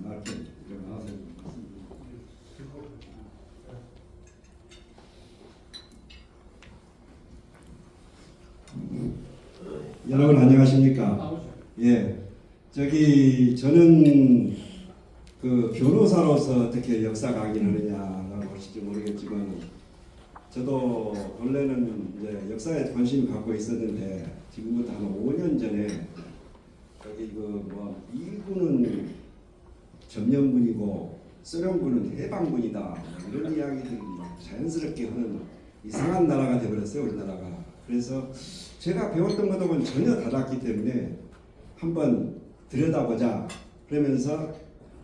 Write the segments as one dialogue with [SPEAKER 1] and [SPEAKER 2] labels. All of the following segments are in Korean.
[SPEAKER 1] 이렇게 나와서 여러분 안녕하십니까? 예, 저는 그 변호사로서 어떻게 역사 강의하느냐라고 하실지 모르겠지만 저도 원래는 이제 역사에 관심을 갖고 있었는데 지금부터 한 5년 전에 여기 일군은 점령군이고 소련군은 해방군이다 이런 이야기들을 막 자연스럽게 하는 이상한 나라가 되어버렸어요, 우리나라가. 그래서 제가 배웠던 것하고는 전혀 달랐기 때문에 한번 들여다보자 그러면서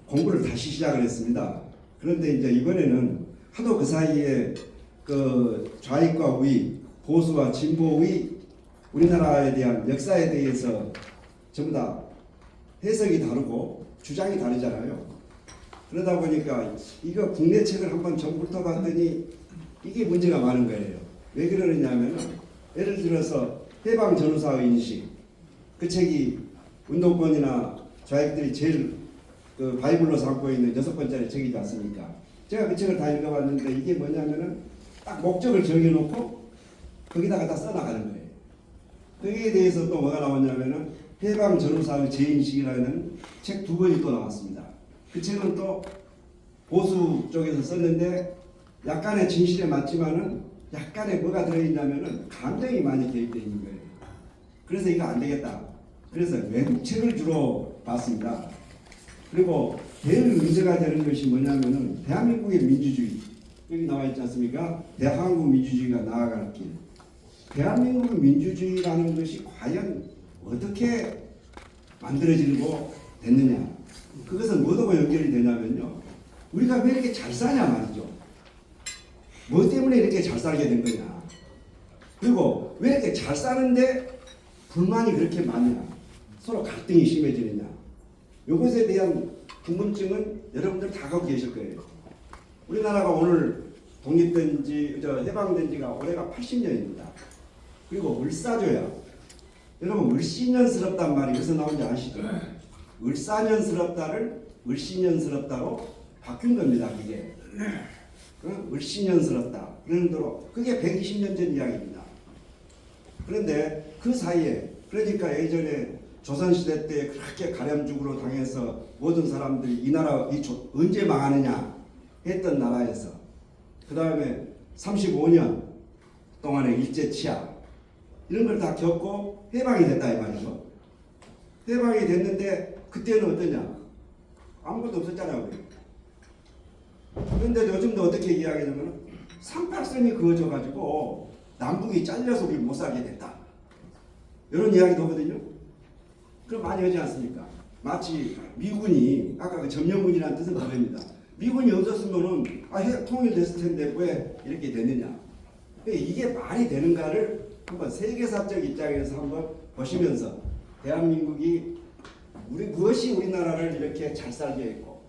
[SPEAKER 1] 공부를 다시 시작을 했습니다. 그런데 이제 이번에는 하도 그 사이에 그 좌익과 우익, 보수와 진보의 우리나라에 대한 역사에 대해서 전부 다 해석이 다르고 주장이 다르잖아요. 그러다 보니까 이거 국내 책을 한번 좀 훑어봤더니 이게 문제가 많은 거예요. 왜 그러느냐면은 예를 들어서 해방 전후사의 인식, 그 책이 운동권이나 좌익들이 제일 그 바이블로 삼고 있는 6번짜리 책이지 않습니까? 제가 그 책을 다 읽어봤는데 이게 뭐냐면은 딱 목적을 정해놓고 거기다가 다 써나가는 거예요. 거기에 대해서 또 뭐가 나왔냐면은 해방 전후사의 재인식이라는 책 2권이 또 나왔습니다. 그 책은 또 보수 쪽에서 썼는데 약간의 진실에 맞지만은 약간의 뭐가 들어있냐면은 감정이 많이 개입되어 있는 거예요. 그래서 이거 안 되겠다. 그래서 외국 책을 주로 봤습니다. 그리고 제일 문제가 되는 것이 뭐냐면은 대한민국의 민주주의, 여기 나와 있지 않습니까? 대한민국 민주주의가 나아갈 길. 대한민국 민주주의라는 것이 과연 어떻게 만들어지고 됐느냐? 그것은 뭐하고 연결이 되냐면요, 우리가 왜 이렇게 잘 사냐 말이죠. 뭐 때문에 이렇게 잘 살게 된 거냐? 그리고 왜 이렇게 잘 사는데 불만이 그렇게 많냐? 서로 갈등이 심해지느냐? 이것에 대한 궁금증은 여러분들 다 갖고 계실 거예요. 우리나라가 오늘 독립된 지, 해방된 지가 올해가 80년입니다. 그리고 을사조야. 여러분, 을씨년스럽단 말이 어디서 나온지 아시죠? 을사년스럽다를 을씨년스럽다로 바뀐 겁니다, 그게. 을씨년스럽다. 그런 대로 그게 120년 전 이야기입니다. 그런데 그 사이에, 그러니까 예전에 조선시대 때 그렇게 가렴죽으로 당해서 모든 사람들이 이 나라 언제 망하느냐 했던 나라에서 그 다음에 35년 동안의 일제치하 이런 걸 다 겪고 해방이 됐다 이 말이죠. 해방이 됐는데 그때는 어떠냐? 아무것도 없었잖아요. 우리. 그런데 요즘도 어떻게 이야기하냐면 삼팔선이 그어져가지고 남북이 잘려서 우리 못 살게 됐다. 이런 이야기도 하거든요. 그럼 많이 하지 않습니까? 마치 미군이 아까 그 점령군이라는 뜻은 그겁니다. 미군이 없었으면은 통일됐을 텐데 왜 이렇게 됐느냐? 이게 말이 되는가를 한번 세계사적 입장에서 한번 보시면서 대한민국이 무엇이 우리나라를 이렇게 잘 살게 했고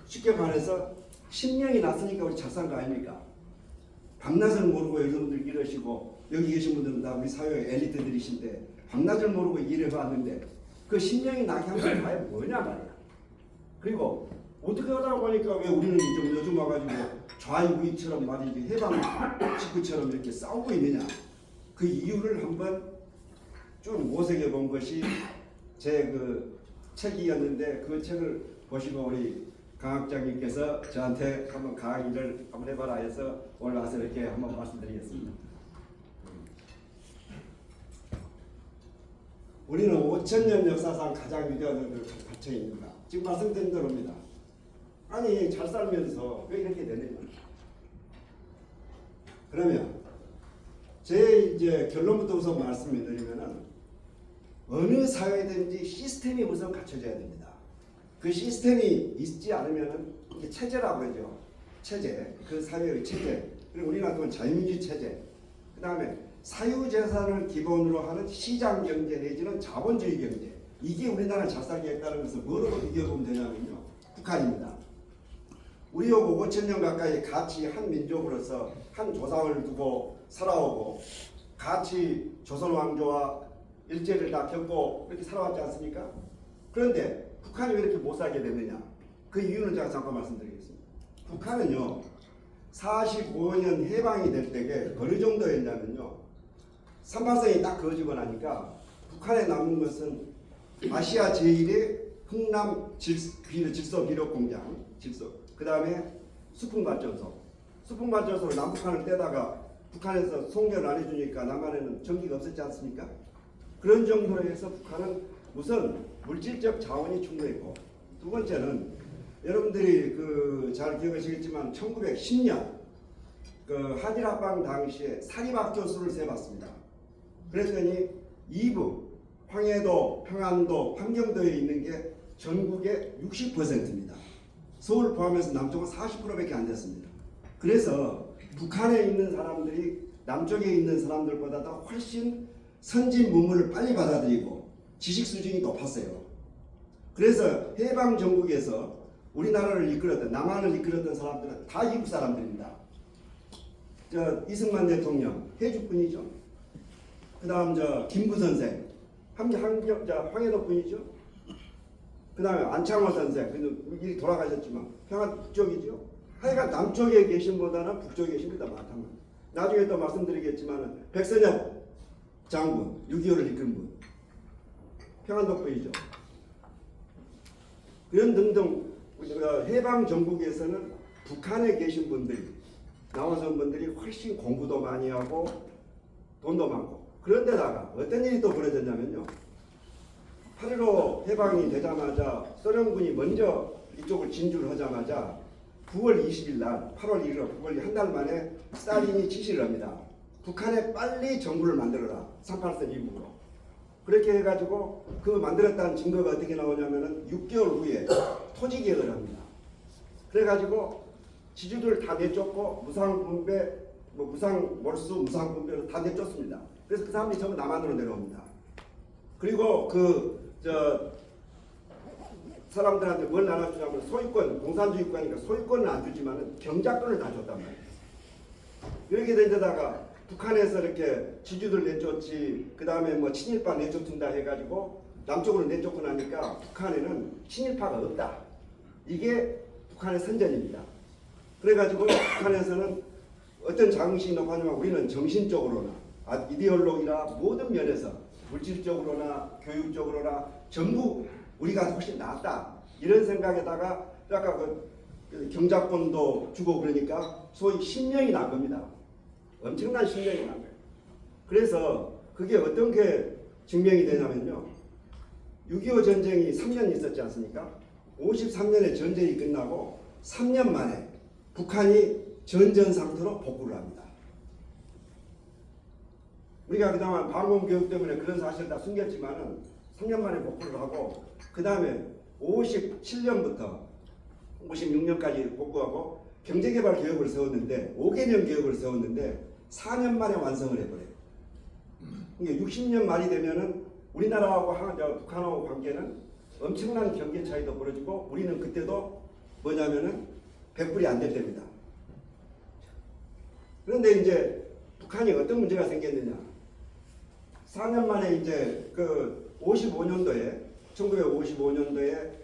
[SPEAKER 1] 쉽게 말해서 신명이 났으니까 우리 잘 산 거 아닙니까? 밤낮을 모르고 여러분들 이러시고 여기 계신 분들은 다 우리 사회 엘리트들이신데 밤낮을 모르고 일을 해왔는데 그 신명이 나게 한 게 과연 뭐냐 말이야. 그리고 어떻게 하다 보니까 왜 우리는 좀 요즘 와가지고 좌익우익처럼 말이지 해방 직후처럼 이렇게 싸우고 있느냐. 그 이유를 한번 쭉 모색해 본 것이 제 그 책이었는데 그 책을 보시고 우리 강학장님께서 저한테 한번 강의를 한번 해봐라 해서 오늘 와서 이렇게 한번 말씀드리겠습니다. 우리는 5000년 역사상 가장 위대한 것을 갖춰 있는가? 지금 말씀드린 대로입니다. 아니 잘 살면서 왜 이렇게 되느냐? 그러면 제 이제 결론부터 우선 말씀을 드리면은 어느 사회든지 시스템이 우선 갖춰져야 됩니다. 그 시스템이 있지 않으면은 이게 체제라고 하죠. 체제, 그 사회의 체제. 그리고 우리나라 또 자유민주 체제. 그 다음에 사유재산을 기본으로 하는 시장경제 내지는 자본주의 경제. 이게 우리나라를 잘 살게 했다는 것을 뭐로 비교해보면 되냐면요. 북한입니다. 우리하고 5000년 가까이 같이 한 민족으로서 한 조상을 두고 살아오고 같이 조선 왕조와 일제를 다 겪고 이렇게 살아왔지 않습니까? 그런데 북한이 왜 이렇게 못 살게 됐느냐? 그 이유는 제가 잠깐 말씀드리겠습니다. 북한은요 45년 해방이 될 때에 어느 정도였냐면요, 38선이 딱 그어지고 나니까 북한에 남은 것은 아시아 제1의 흥남 질소 비료 공장, 그 다음에 수풍발전소로 남북한을 떼다가 북한에서 송전을 안 해주니까 남한에는 전기가 없었지 않습니까? 그런 정도로 해서 북한은 우선 물질적 자원이 충분했고, 두 번째는 여러분들이 잘 기억하시겠지만 1910년 한일합방 당시에 사립학교수를 세봤습니다. 그랬더니 이북, 황해도, 평안도, 함경도에 있는 게 전국의 60%입니다. 서울 포함해서 남쪽은 40%밖에 안 됐습니다. 그래서 북한에 있는 사람들이 남쪽에 있는 사람들보다도 훨씬 선진 문물을 빨리 받아들이고 지식 수준이 높았어요. 그래서 해방 전국에서 우리나라를 이끌었던, 남한을 이끌었던 사람들은 다 이북 사람들입니다. 이승만 대통령 해주뿐이죠. 그 다음 김구 선생 황해도 분이죠. 그 다음에 안창호 선생 일이 돌아가셨지만 평안 북쪽이죠. 하여간 남쪽에 계신 보다는 북쪽에 계신 분이 더 많단 말이에요. 나중에 또 말씀드리겠지만 백선엽 장군 6.25를 이끈 분 평안도 분이죠. 그런 등등 해방 전국에서는 북한에 계신 분들이, 남아선 분들이 훨씬 공부도 많이 하고 돈도 많고, 그런데다가 어떤 일이 또 벌어졌냐면요, 8.15 해방이 되자마자 소련군이 먼저 이쪽을 진주를 하자마자 9월 20일 날 8월 1일 9월 한 달 만에 스탈린이 지시를 합니다. 북한에 빨리 정부를 만들어라. 38선 이북으로. 그렇게 해가지고 그 만들었다는 증거가 어떻게 나오냐면은 6개월 후에 토지개혁을 합니다. 그래가지고 지주들 다 내쫓고 무상분배, 무상몰수, 무상분배로 다 내쫓습니다. 그래서 그 사람들이 전부 남한으로 내려옵니다. 그리고 사람들한테 뭘 나눠주냐면 소유권, 공산주의 국가니까 소유권은 안 주지만 경작권을 다 줬단 말이에요. 이렇게 된 데다가 북한에서 이렇게 지주들 내쫓지, 그 다음에 친일파 내쫓는다 해가지고 남쪽으로 내쫓고 나니까 북한에는 친일파가 없다. 이게 북한의 선전입니다. 그래가지고 북한에서는 어떤 자긍심이 높았냐면 우리는 정신적으로나 이데올로기나 모든 면에서 물질적으로나 교육적으로나 전부 우리가 훨씬 낫다. 이런 생각에다가 아까 경작권도 주고 그러니까 소위 신명이 난 겁니다. 엄청난 신명이 난 거예요. 그래서 그게 어떤 게 증명이 되냐면요, 6.25 전쟁이 3년 있었지 않습니까? 53년에 전쟁이 끝나고 3년 만에 북한이 전전 상태로 복구를 합니다. 우리가 그동안 방공 교육 때문에 그런 사실을 다 숨겼지만은 3년 만에 복구를 하고, 그 다음에 57년부터 56년까지 복구하고 경제개발 개혁을 세웠는데 5개년 개혁을 세웠는데 4년 만에 완성을 해버려요. 그러니까 60년 말이 되면은 우리나라하고 북한하고 관계는 엄청난 경계 차이도 벌어지고, 우리는 그때도 뭐냐면은 100불이 안 될 때입니다. 그런데 이제 북한이 어떤 문제가 생겼느냐? 4년 만에 이제 1955년도에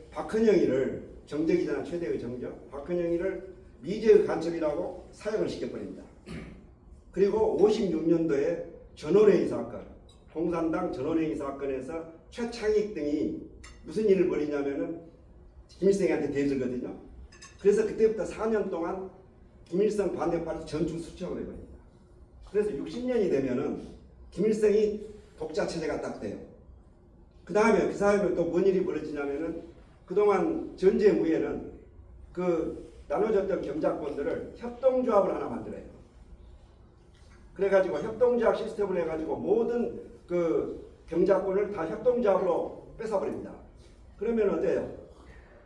[SPEAKER 1] 박헌영이를, 정적이잖아, 최대의 정적, 박헌영이를 미제의 간첩이라고 사형을 시켜버립니다. 그리고 56년도에 전원회의 사건, 공산당 전원회의 사건에서 최창익 등이 무슨 일을 벌이냐면은 김일성한테 대들거든요. 그래서 그때부터 4년 동안 김일성 반대파를 전중 수척을 해버립니다. 그래서 60년이 되면은 김일성이 독자 체제가 딱 돼요. 그 다음에 그 사이에 또 뭔 일이 벌어지냐면은 그동안 전쟁 후에는 나눠졌던 경작권들을 협동조합을 하나 만들어요. 그래가지고 협동조합 시스템을 해가지고 모든 경작권을 다 협동조합으로 뺏어버립니다. 그러면 어때요?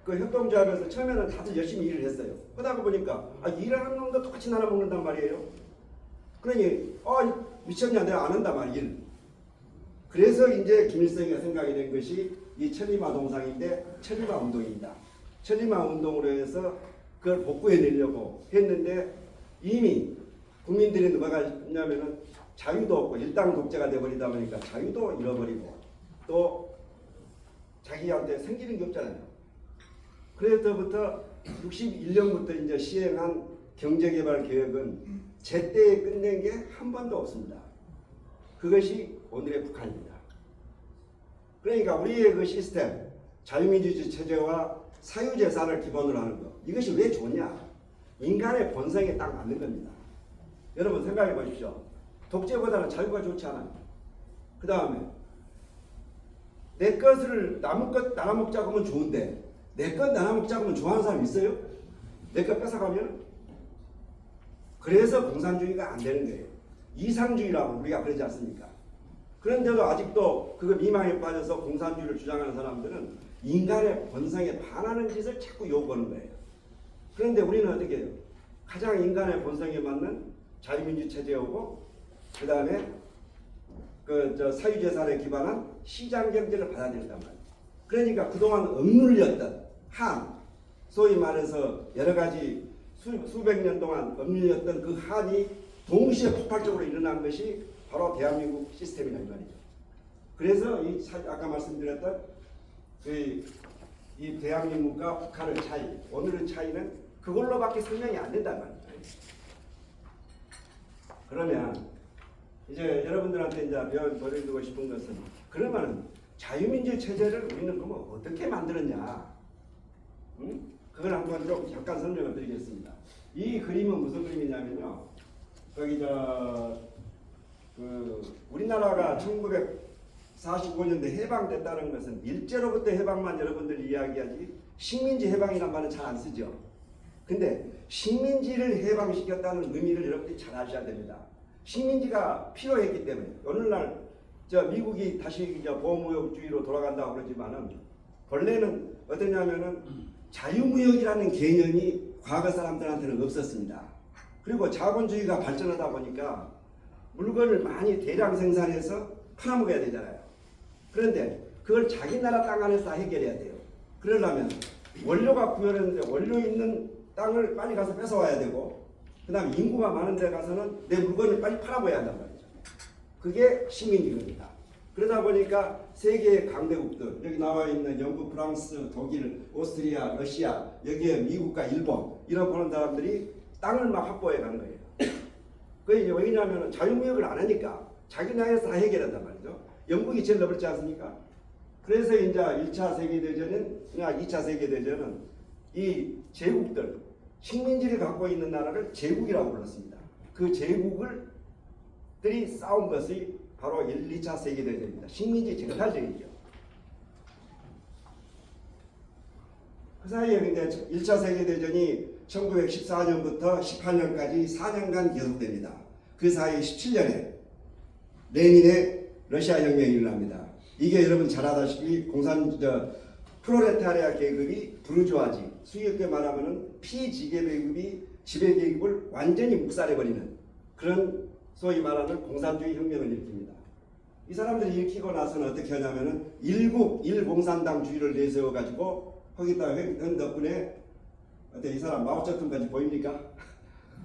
[SPEAKER 1] 협동조합에서 처음에는 다들 열심히 일을 했어요. 그러다 보니까 일하는 놈도 똑같이 나눠 먹는단 말이에요. 그러니 미쳤냐, 내가 안 한단 말이에요. 그래서 이제 김일성이가 생각이 된 것이 이 천리마 동상인데 천리마 운동입니다. 천리마 운동으로 해서 그걸 복구해내려고 했는데 이미 국민들이 뭐가 있냐면은 자유도 없고 일당 독재가 돼버리다 보니까 자유도 잃어버리고 또 자기한테 생기는 게 없잖아요. 그래서부터 61년부터 이제 시행한 경제개발 계획은 제때에 끝낸 게 한 번도 없습니다. 그것이 오늘의 북한입니다. 그러니까 우리의 그 시스템, 자유민주주의 체제와 사유재산을 기본으로 하는 것, 이것이 왜 좋냐? 인간의 본성에 딱 맞는 겁니다. 여러분 생각해 보십시오. 독재보다는 자유가 좋지 않아요. 그 다음에 내 것을 남의 것 나눠먹자고 하면 좋은데 내 것 나눠먹자고 하면 좋아하는 사람 있어요? 내 것 뺏어가면? 그래서 공산주의가 안 되는 거예요. 이상주의라고 우리가 그러지 않습니까? 그런데도 아직도 그거 미망에 빠져서 공산주의를 주장하는 사람들은 인간의 본성에 반하는 짓을 자꾸 요구하는 거예요. 그런데 우리는 어떻게 해요? 가장 인간의 본성에 맞는 자유민주 체제하고 그 다음에 그 사유재산에 기반한 시장 경제를 받아들인단 말이에요. 그러니까 그동안 억눌렸던 한, 소위 말해서 여러 가지 수백 년 동안 억눌렸던 그 한이 동시에 폭발적으로 일어난 것이 바로 대한민국 시스템이란 말이죠. 그래서 아까 말씀드렸던 이 대한민국과 북한의 차이, 오늘의 차이는 그걸로밖에 설명이 안 된단 말이죠. 그러면 이제 여러분들한테 이제 보여드리고 싶은 것은 그러면 자유민주 체제를 우리는 그러면 어떻게 만들었냐? 그걸 한번 좀 잠깐 설명을 드리겠습니다. 이 그림은 무슨 그림이냐면요. 거기 우리나라가 1945년대 해방됐다는 것은 일제로부터 해방만 여러분들 이야기하지 식민지 해방이란 말은 잘 안 쓰죠. 근데 식민지를 해방시켰다는 의미를 여러분들이 잘 아셔야 됩니다. 식민지가 필요했기 때문에 오늘날 미국이 다시 보호무역주의로 돌아간다고 그러지만은 본래는 어떠냐면은 자유무역이라는 개념이 과거 사람들한테는 없었습니다. 그리고 자본주의가 발전하다 보니까 물건을 많이 대량 생산해서 팔아먹어야 되잖아요. 그런데 그걸 자기 나라 땅 안에서 해결해야 돼요. 그러려면 원료가 부여했는데 원료 있는 땅을 빨리 가서 뺏어와야 되고 그 다음에 인구가 많은 데 가서는 내 물건을 빨리 팔아먹어야 한단 말이죠. 그게 식민지입니다. 그러다 보니까 세계의 강대국들, 여기 나와 있는 영국, 프랑스, 독일, 오스트리아, 러시아, 여기에 미국과 일본 이런 보는 사람들이 땅을 막 확보해 가는 거예요. 그게 왜냐하면 자유무역을 안 하니까 자기 나라에서 다 해결한단 말이죠. 영국이 제일 넓었지 않습니까? 그래서 이제 1차 세계대전은, 2차 세계대전은 이 제국들, 식민지를 갖고 있는 나라를 제국이라고 불렀습니다. 그 제국들이 싸운 것이 바로 1, 2차 세계대전입니다. 식민지 쟁탈전이죠. 그 사이에 근데 1차 세계대전이 1914년부터 18년까지 4년간 계속됩니다. 그 사이 17년에 레닌의 러시아 혁명이 일어납니다. 이게 여러분 잘 아다시피 프롤레타리아 계급이 부르주아지, 수익에 말하면은 피지배계급이 지배계급을 완전히 묵살해버리는 그런 소위 말하는 공산주의 혁명을 일으킵니다. 이 사람들이 일으키고 나서는 어떻게 하냐면은 일공산당주의를 내세워가지고 거기다 한 덕분에 어때 이 사람 마오쩌둥까지 보입니까?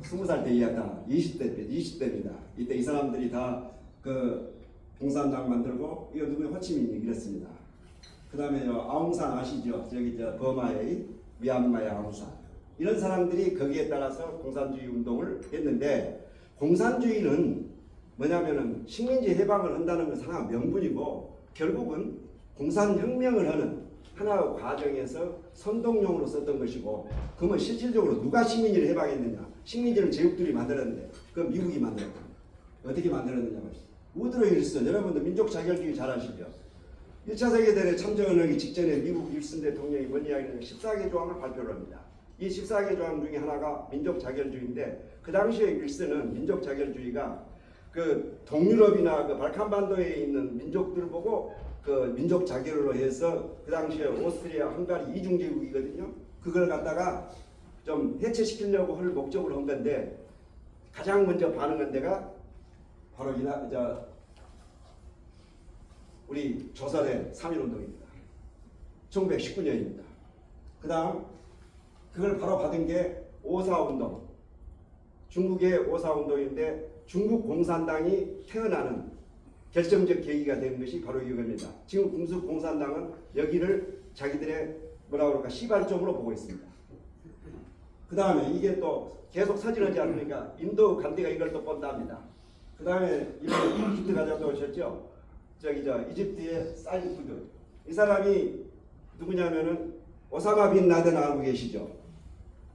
[SPEAKER 1] 20살 때 이야기다. 20대입니다. 이때 이 사람들이 다 그 공산당 만들고 이거 누구의 호치민이 이랬습니다. 그 다음에 아웅산 아시죠? 저기 버마의 미얀마의 아웅산 이런 사람들이 거기에 따라서 공산주의 운동을 했는데 공산주의는 뭐냐면은 식민지 해방을 한다는 것은 하나 명분이고 결국은 공산혁명을 하는 하나의 과정에서 선동용으로 썼던 것이고 그러면 실질적으로 누가 식민지를 해방했느냐? 식민지를 제국들이 만들었는데 그 미국이 만들었다. 어떻게 만들었느냐 말이죠. 우드로 윌슨 여러분들 민족 자결주의 잘 아시죠? 1차 세계대전에 참전하기 직전에 미국 윌슨 대통령이 뭔 이야기냐면 14개 조항을 발표를 합니다. 이 14개 조항 중에 하나가 민족 자결주의인데 그 당시에 윌슨은 민족 자결주의가 그 동유럽이나 그 발칸반도에 있는 민족들 보고 그 민족 자결로 해서 그 당시에 오스트리아, 헝가리 이중제국이거든요. 그걸 갖다가 좀 해체시키려고 할 목적으로 한 건데 가장 먼저 반응한 데가 바로 우리 조선의 3.1운동입니다. 1919년입니다. 그 다음 그걸 바로 받은 게 5.4운동, 중국의 5.4운동인데 중국 공산당이 태어나는 결정적 계기가 된 것이 바로 이겁니다. 지금 중국 공산당은 여기를 자기들의 뭐라 그럴까 시발점으로 보고 있습니다. 그 다음에 이게 또 계속 서질러지 않으니까 인도 간디가 이걸 또 본답니다. 그 다음에 이번 이집트 가져다 오셨죠? 저기 이집트의 사이프드. 이 사람이 누구냐면은 오사마 빈 라덴 알고 계시죠?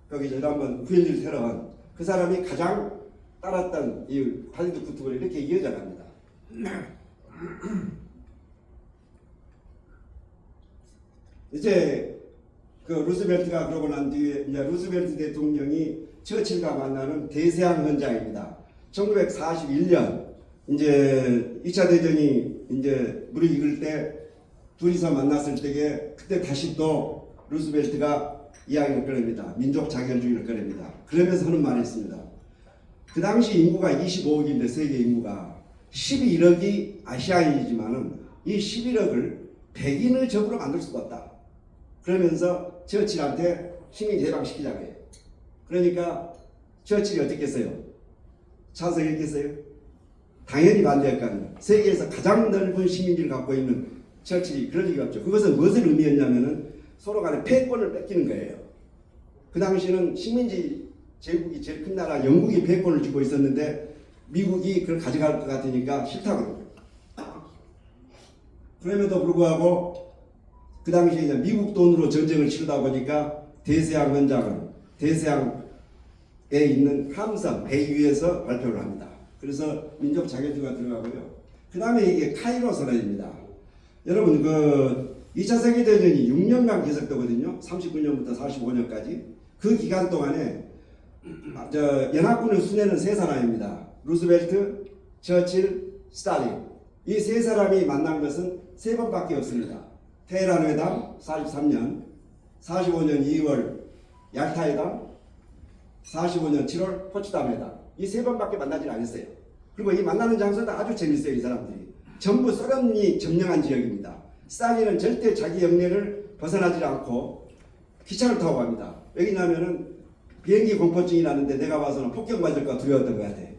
[SPEAKER 1] 거기 한번 9.11 테러한 그 사람이 가장 따랐던 이 할리우드 구트볼이 이렇게 이어져 갑니다. 이제 그 루스벨트가 그러고 난 뒤에 이제 루스벨트 대통령이 처칠과 만나는 대서양 현장입니다. 1941년 이제 2차 대전이 이제 무르익을 때 둘이서 만났을 때에 그때 다시 또 루스벨트가 이야기를 꺼냅니다. 민족 자결주의를 꺼냅니다. 그러면서 하는 말이 있습니다. 그 당시 인구가 25억인데 세계 인구가 11억이 아시아인이지만은 이 11억을 백인의 적으로 만들 수가 없다. 그러면서 처칠한테 식민 해방시키자고 해요. 그러니까 처칠이 어떻게 했어요? 찬성했겠어요? 당연히 반대했거든요. 세계에서 가장 넓은 식민지를 갖고 있는 처칠이 그럴 리가 없죠. 그것은 무엇을 의미했냐면은 서로 간에 패권을 뺏기는 거예요. 그 당시에는 식민지 제국이 제일 큰 나라 영국이 패권을 쥐고 있었는데 미국이 그걸 가져갈 것 같으니까 싫다고. 그럼에도 불구하고 그 당시에 이제 미국 돈으로 전쟁을 치르다 보니까 대서양 현장은 대서양에 있는 함선 배 위에서 발표를 합니다. 그래서 민족 자결주의가 들어가고요. 그 다음에 이게 카이로 선언입니다. 여러분 그 2차 세계대전이 6년간 계속되거든요. 39년부터 45년까지. 그 기간 동안에 연합군의 순회는 세 사람입니다. 루스벨트, 처칠, 스탈린. 이 세 사람이 만난 것은 세 번밖에 없습니다. 테헤란 회담 43년, 45년 2월 얄타 회담, 45년 7월 포츠담 회담. 이 세 번밖에 만나지 않았어요. 그리고 이 만나는 장소도 아주 재밌어요. 이 사람들이. 전부 소련이 점령한 지역입니다. 스탈린은 절대 자기 영내를 벗어나지 않고 기차를 타고 갑니다. 왜냐하면은 비행기 공포증이 나는데 내가 봐서는 폭격맞을까 두려웠던 것 같아요.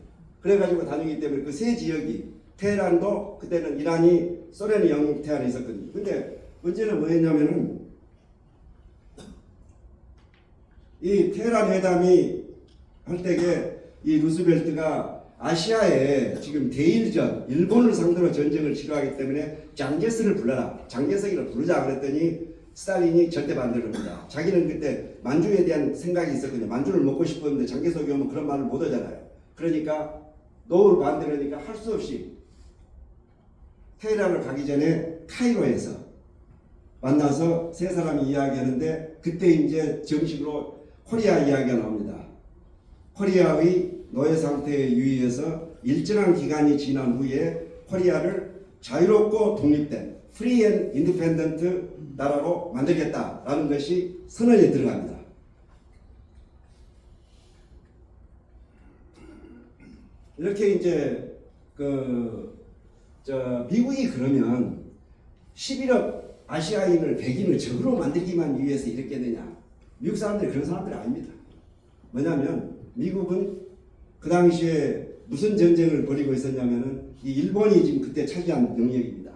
[SPEAKER 1] 그래가지고 다니기 때문에 그 세 지역이 테헤란도 그때는 이란이 소련이 영국 테헤란에 있었거든요. 근데 문제는 뭐였냐면은 이 테헤란 회담이 할 때에 이 루스벨트가 아시아에 지금 대일전 일본을 상대로 전쟁을 치러하기 때문에 장제스를 불러라. 장제석이를 부르자 그랬더니 스탈린이 절대 반대를 합니다. 자기는 그때 만주에 대한 생각이 있었거든요. 만주를 먹고 싶었는데 장제석이 오면 그런 말을 못 하잖아요. 그러니까 노를 반대를 하니까 할 수 없이 테헤란을 가기 전에 카이로에서 만나서 세 사람이 이야기하는데 그때 이제 정식으로 코리아 이야기가 나옵니다. 코리아의 노예 상태에 유의해서 일정한 기간이 지난 후에 코리아를 자유롭고 독립된 프리 앤 인디펜던트 나라로 만들겠다라는 것이 선언에 들어갑니다. 이렇게 이제 미국이 그러면 11억 아시아인을 백인을 적으로 만들기만 위해서 이렇게 되냐? 미국 사람들이 그런 사람들이 아닙니다. 뭐냐면 미국은 그 당시에 무슨 전쟁을 벌이고 있었냐면은 이 일본이 지금 그때 차지한 영역입니다.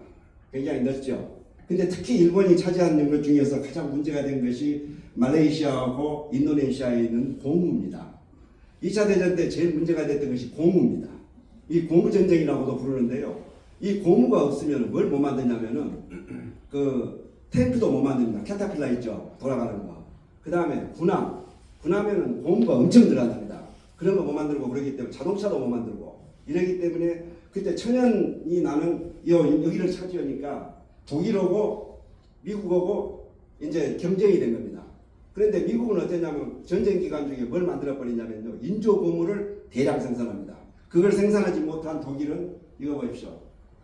[SPEAKER 1] 굉장히 넓죠. 근데 특히 일본이 차지한 영역 중에서 가장 문제가 된 것이 말레이시아하고 인도네시아에 있는 고무입니다. 2차 대전 때 제일 문제가 됐던 것이 고무입니다. 이 고무전쟁이라고도 부르는데요. 이 고무가 없으면 뭘 못 만드냐면은 그 탱크도 못 만듭니다. 캐터필라 있죠. 돌아가는 거. 그 다음에 군함에는 고무가 엄청 들어간답니다. 그런 거 못 만들고 그러기 때문에 자동차도 못 만들고 이러기 때문에 그때 천연이 나는 여기를 차지하니까 독일하고 미국하고 이제 경쟁이 된 겁니다. 그런데 미국은 어땠냐면 전쟁 기간 중에 뭘 만들어 버리냐면요. 인조 고무를 대량 생산합니다. 그걸 생산하지 못한 독일은 이거 보십시오.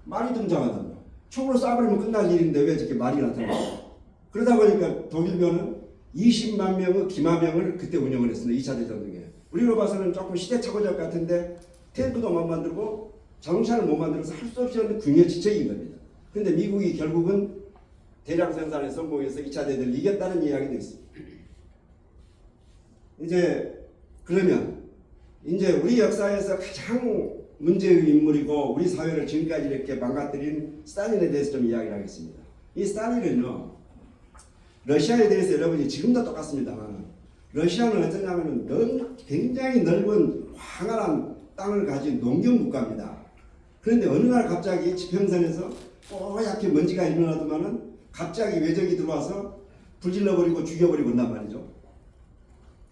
[SPEAKER 1] 말이 등장하던가. 총으로 쏴버리면 끝날 일인데 왜 저렇게 말이 나타나요? 그러다 보니까 독일군은 20만 명의 기마병을 그때 운영을 했습니다. 2차 대전 중에. 우리로 봐서는 조금 시대착오적 같은데 탱크도 못 만들고 자동차를 못 만들어서 할 수 없이 하는 궁여지책인 겁니다. 근데 미국이 결국은 대량 생산에 성공해서 2차 대전을 이겼다는 이야기도 있습니다. 이제 그러면 이제 우리 역사에서 가장 문제의 인물이고 우리 사회를 지금까지 이렇게 망가뜨린 스탈린에 대해서 좀 이야기를 하겠습니다. 이 스탈린은요, 러시아에 대해서 여러분이 지금도 똑같습니다만 러시아는 어쩌냐면 굉장히 넓은 황활한 땅을 가진 농경 국가입니다. 그런데 어느 날 갑자기 지평선에서 뽀얗게 먼지가 일어나더만은 갑자기 외적이 들어와서 불질러버리고 죽여버리고 온단 말이죠.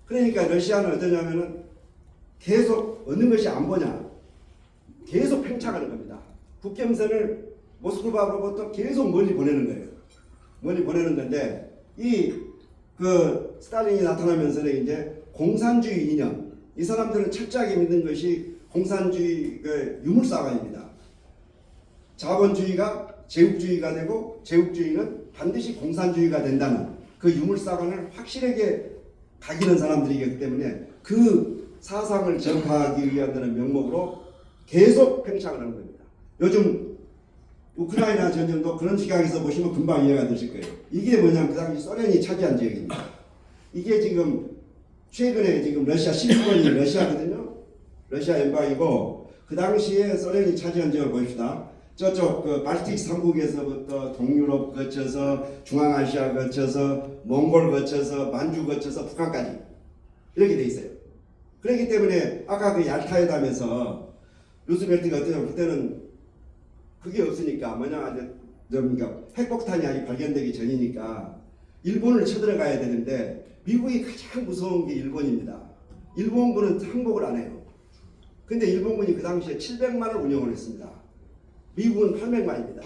[SPEAKER 1] 그러니까 러시아는 어떠냐면은 계속 어느 것이 안 보냐 계속 팽창하는 겁니다. 국경선을 모스크바로부터 계속 멀리 보내는 거예요. 멀리 보내는 건데 그 스탈린이 나타나면서는 이제 공산주의 이념, 이 사람들은 철저하게 믿는 것이 공산주의 유물사관입니다. 자본주의가 제국주의가 되고 제국주의는 반드시 공산주의가 된다는 그 유물사관을 확실하게 각이는 사람들이기 때문에 그 사상을 전파하기 위한 명목으로 계속 팽창을 하는 겁니다. 요즘 우크라이나 전쟁도 그런 시각에서 보시면 금방 이해가 되실 거예요. 이게 뭐냐면 그 당시 소련이 차지한 지역입니다. 이게 지금 최근에 지금 러시아 12번이 러시아거든요. 러시아 연방이고 그 당시에 소련이 차지한 지역을 보십시다. 저쪽 그 발틱 3국에서부터 동유럽 거쳐서 중앙아시아 거쳐서 몽골 거쳐서 만주 거쳐서 북한까지 이렇게 돼 있어요. 그렇기 때문에 아까 그 얄타회담에서 루스벨트가 어떠냐면 그때는 그게 없으니까 그러니까 핵폭탄이 아직 발견되기 전이니까 일본을 쳐들어가야 되는데 미국이 가장 무서운 게 일본입니다. 일본군은 항복을 안 해요. 근데 일본군이 그 당시에 700만을 운영을 했습니다. 미국은 800만입니다.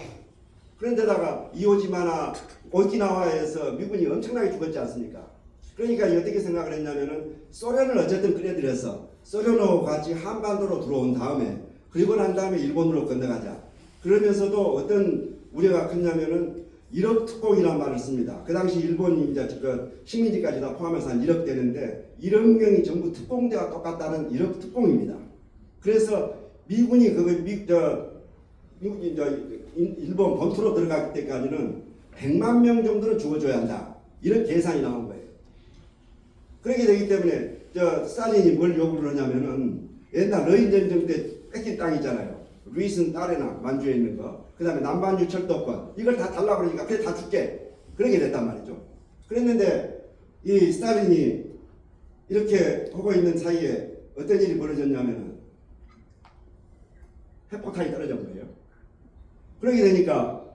[SPEAKER 1] 그런데다가 이오지마나 오키나와에서 미군이 엄청나게 죽었지 않습니까? 그러니까 어떻게 생각을 했냐면은 소련을 어쨌든 끌어들여서 소련하고 같이 한반도로 들어온 다음에 그리고 난 다음에 일본으로 건너가자. 그러면서도 어떤 우려가 컸냐면은 1억 특공이라는 말을 씁니다. 그 당시 일본이 이제 그 식민지까지 다 포함해서 한 1억 되는데 1억 명이 전부 특공대와 똑같다는 1억 특공입니다. 그래서 미군이 미국이 이제 일본 본토로 들어갈 때까지는 100만 명 정도는 죽어줘야 한다. 이런 계산이 나온 거예요. 그렇게 되기 때문에 스탈린이 뭘 요구를 하냐면은 옛날 러인 전쟁 때 뺏긴 땅이잖아요. 루이슨 따레나 만주에 있는 거. 그 다음에 남반주 철도권. 이걸 다 달라고 그러니까 그래 다 줄게. 그렇게 됐단 말이죠. 그랬는데 이 스탈린이 이렇게 하고 있는 사이에 어떤 일이 벌어졌냐면은 핵폭탄이 떨어진 거예요. 그렇게 되니까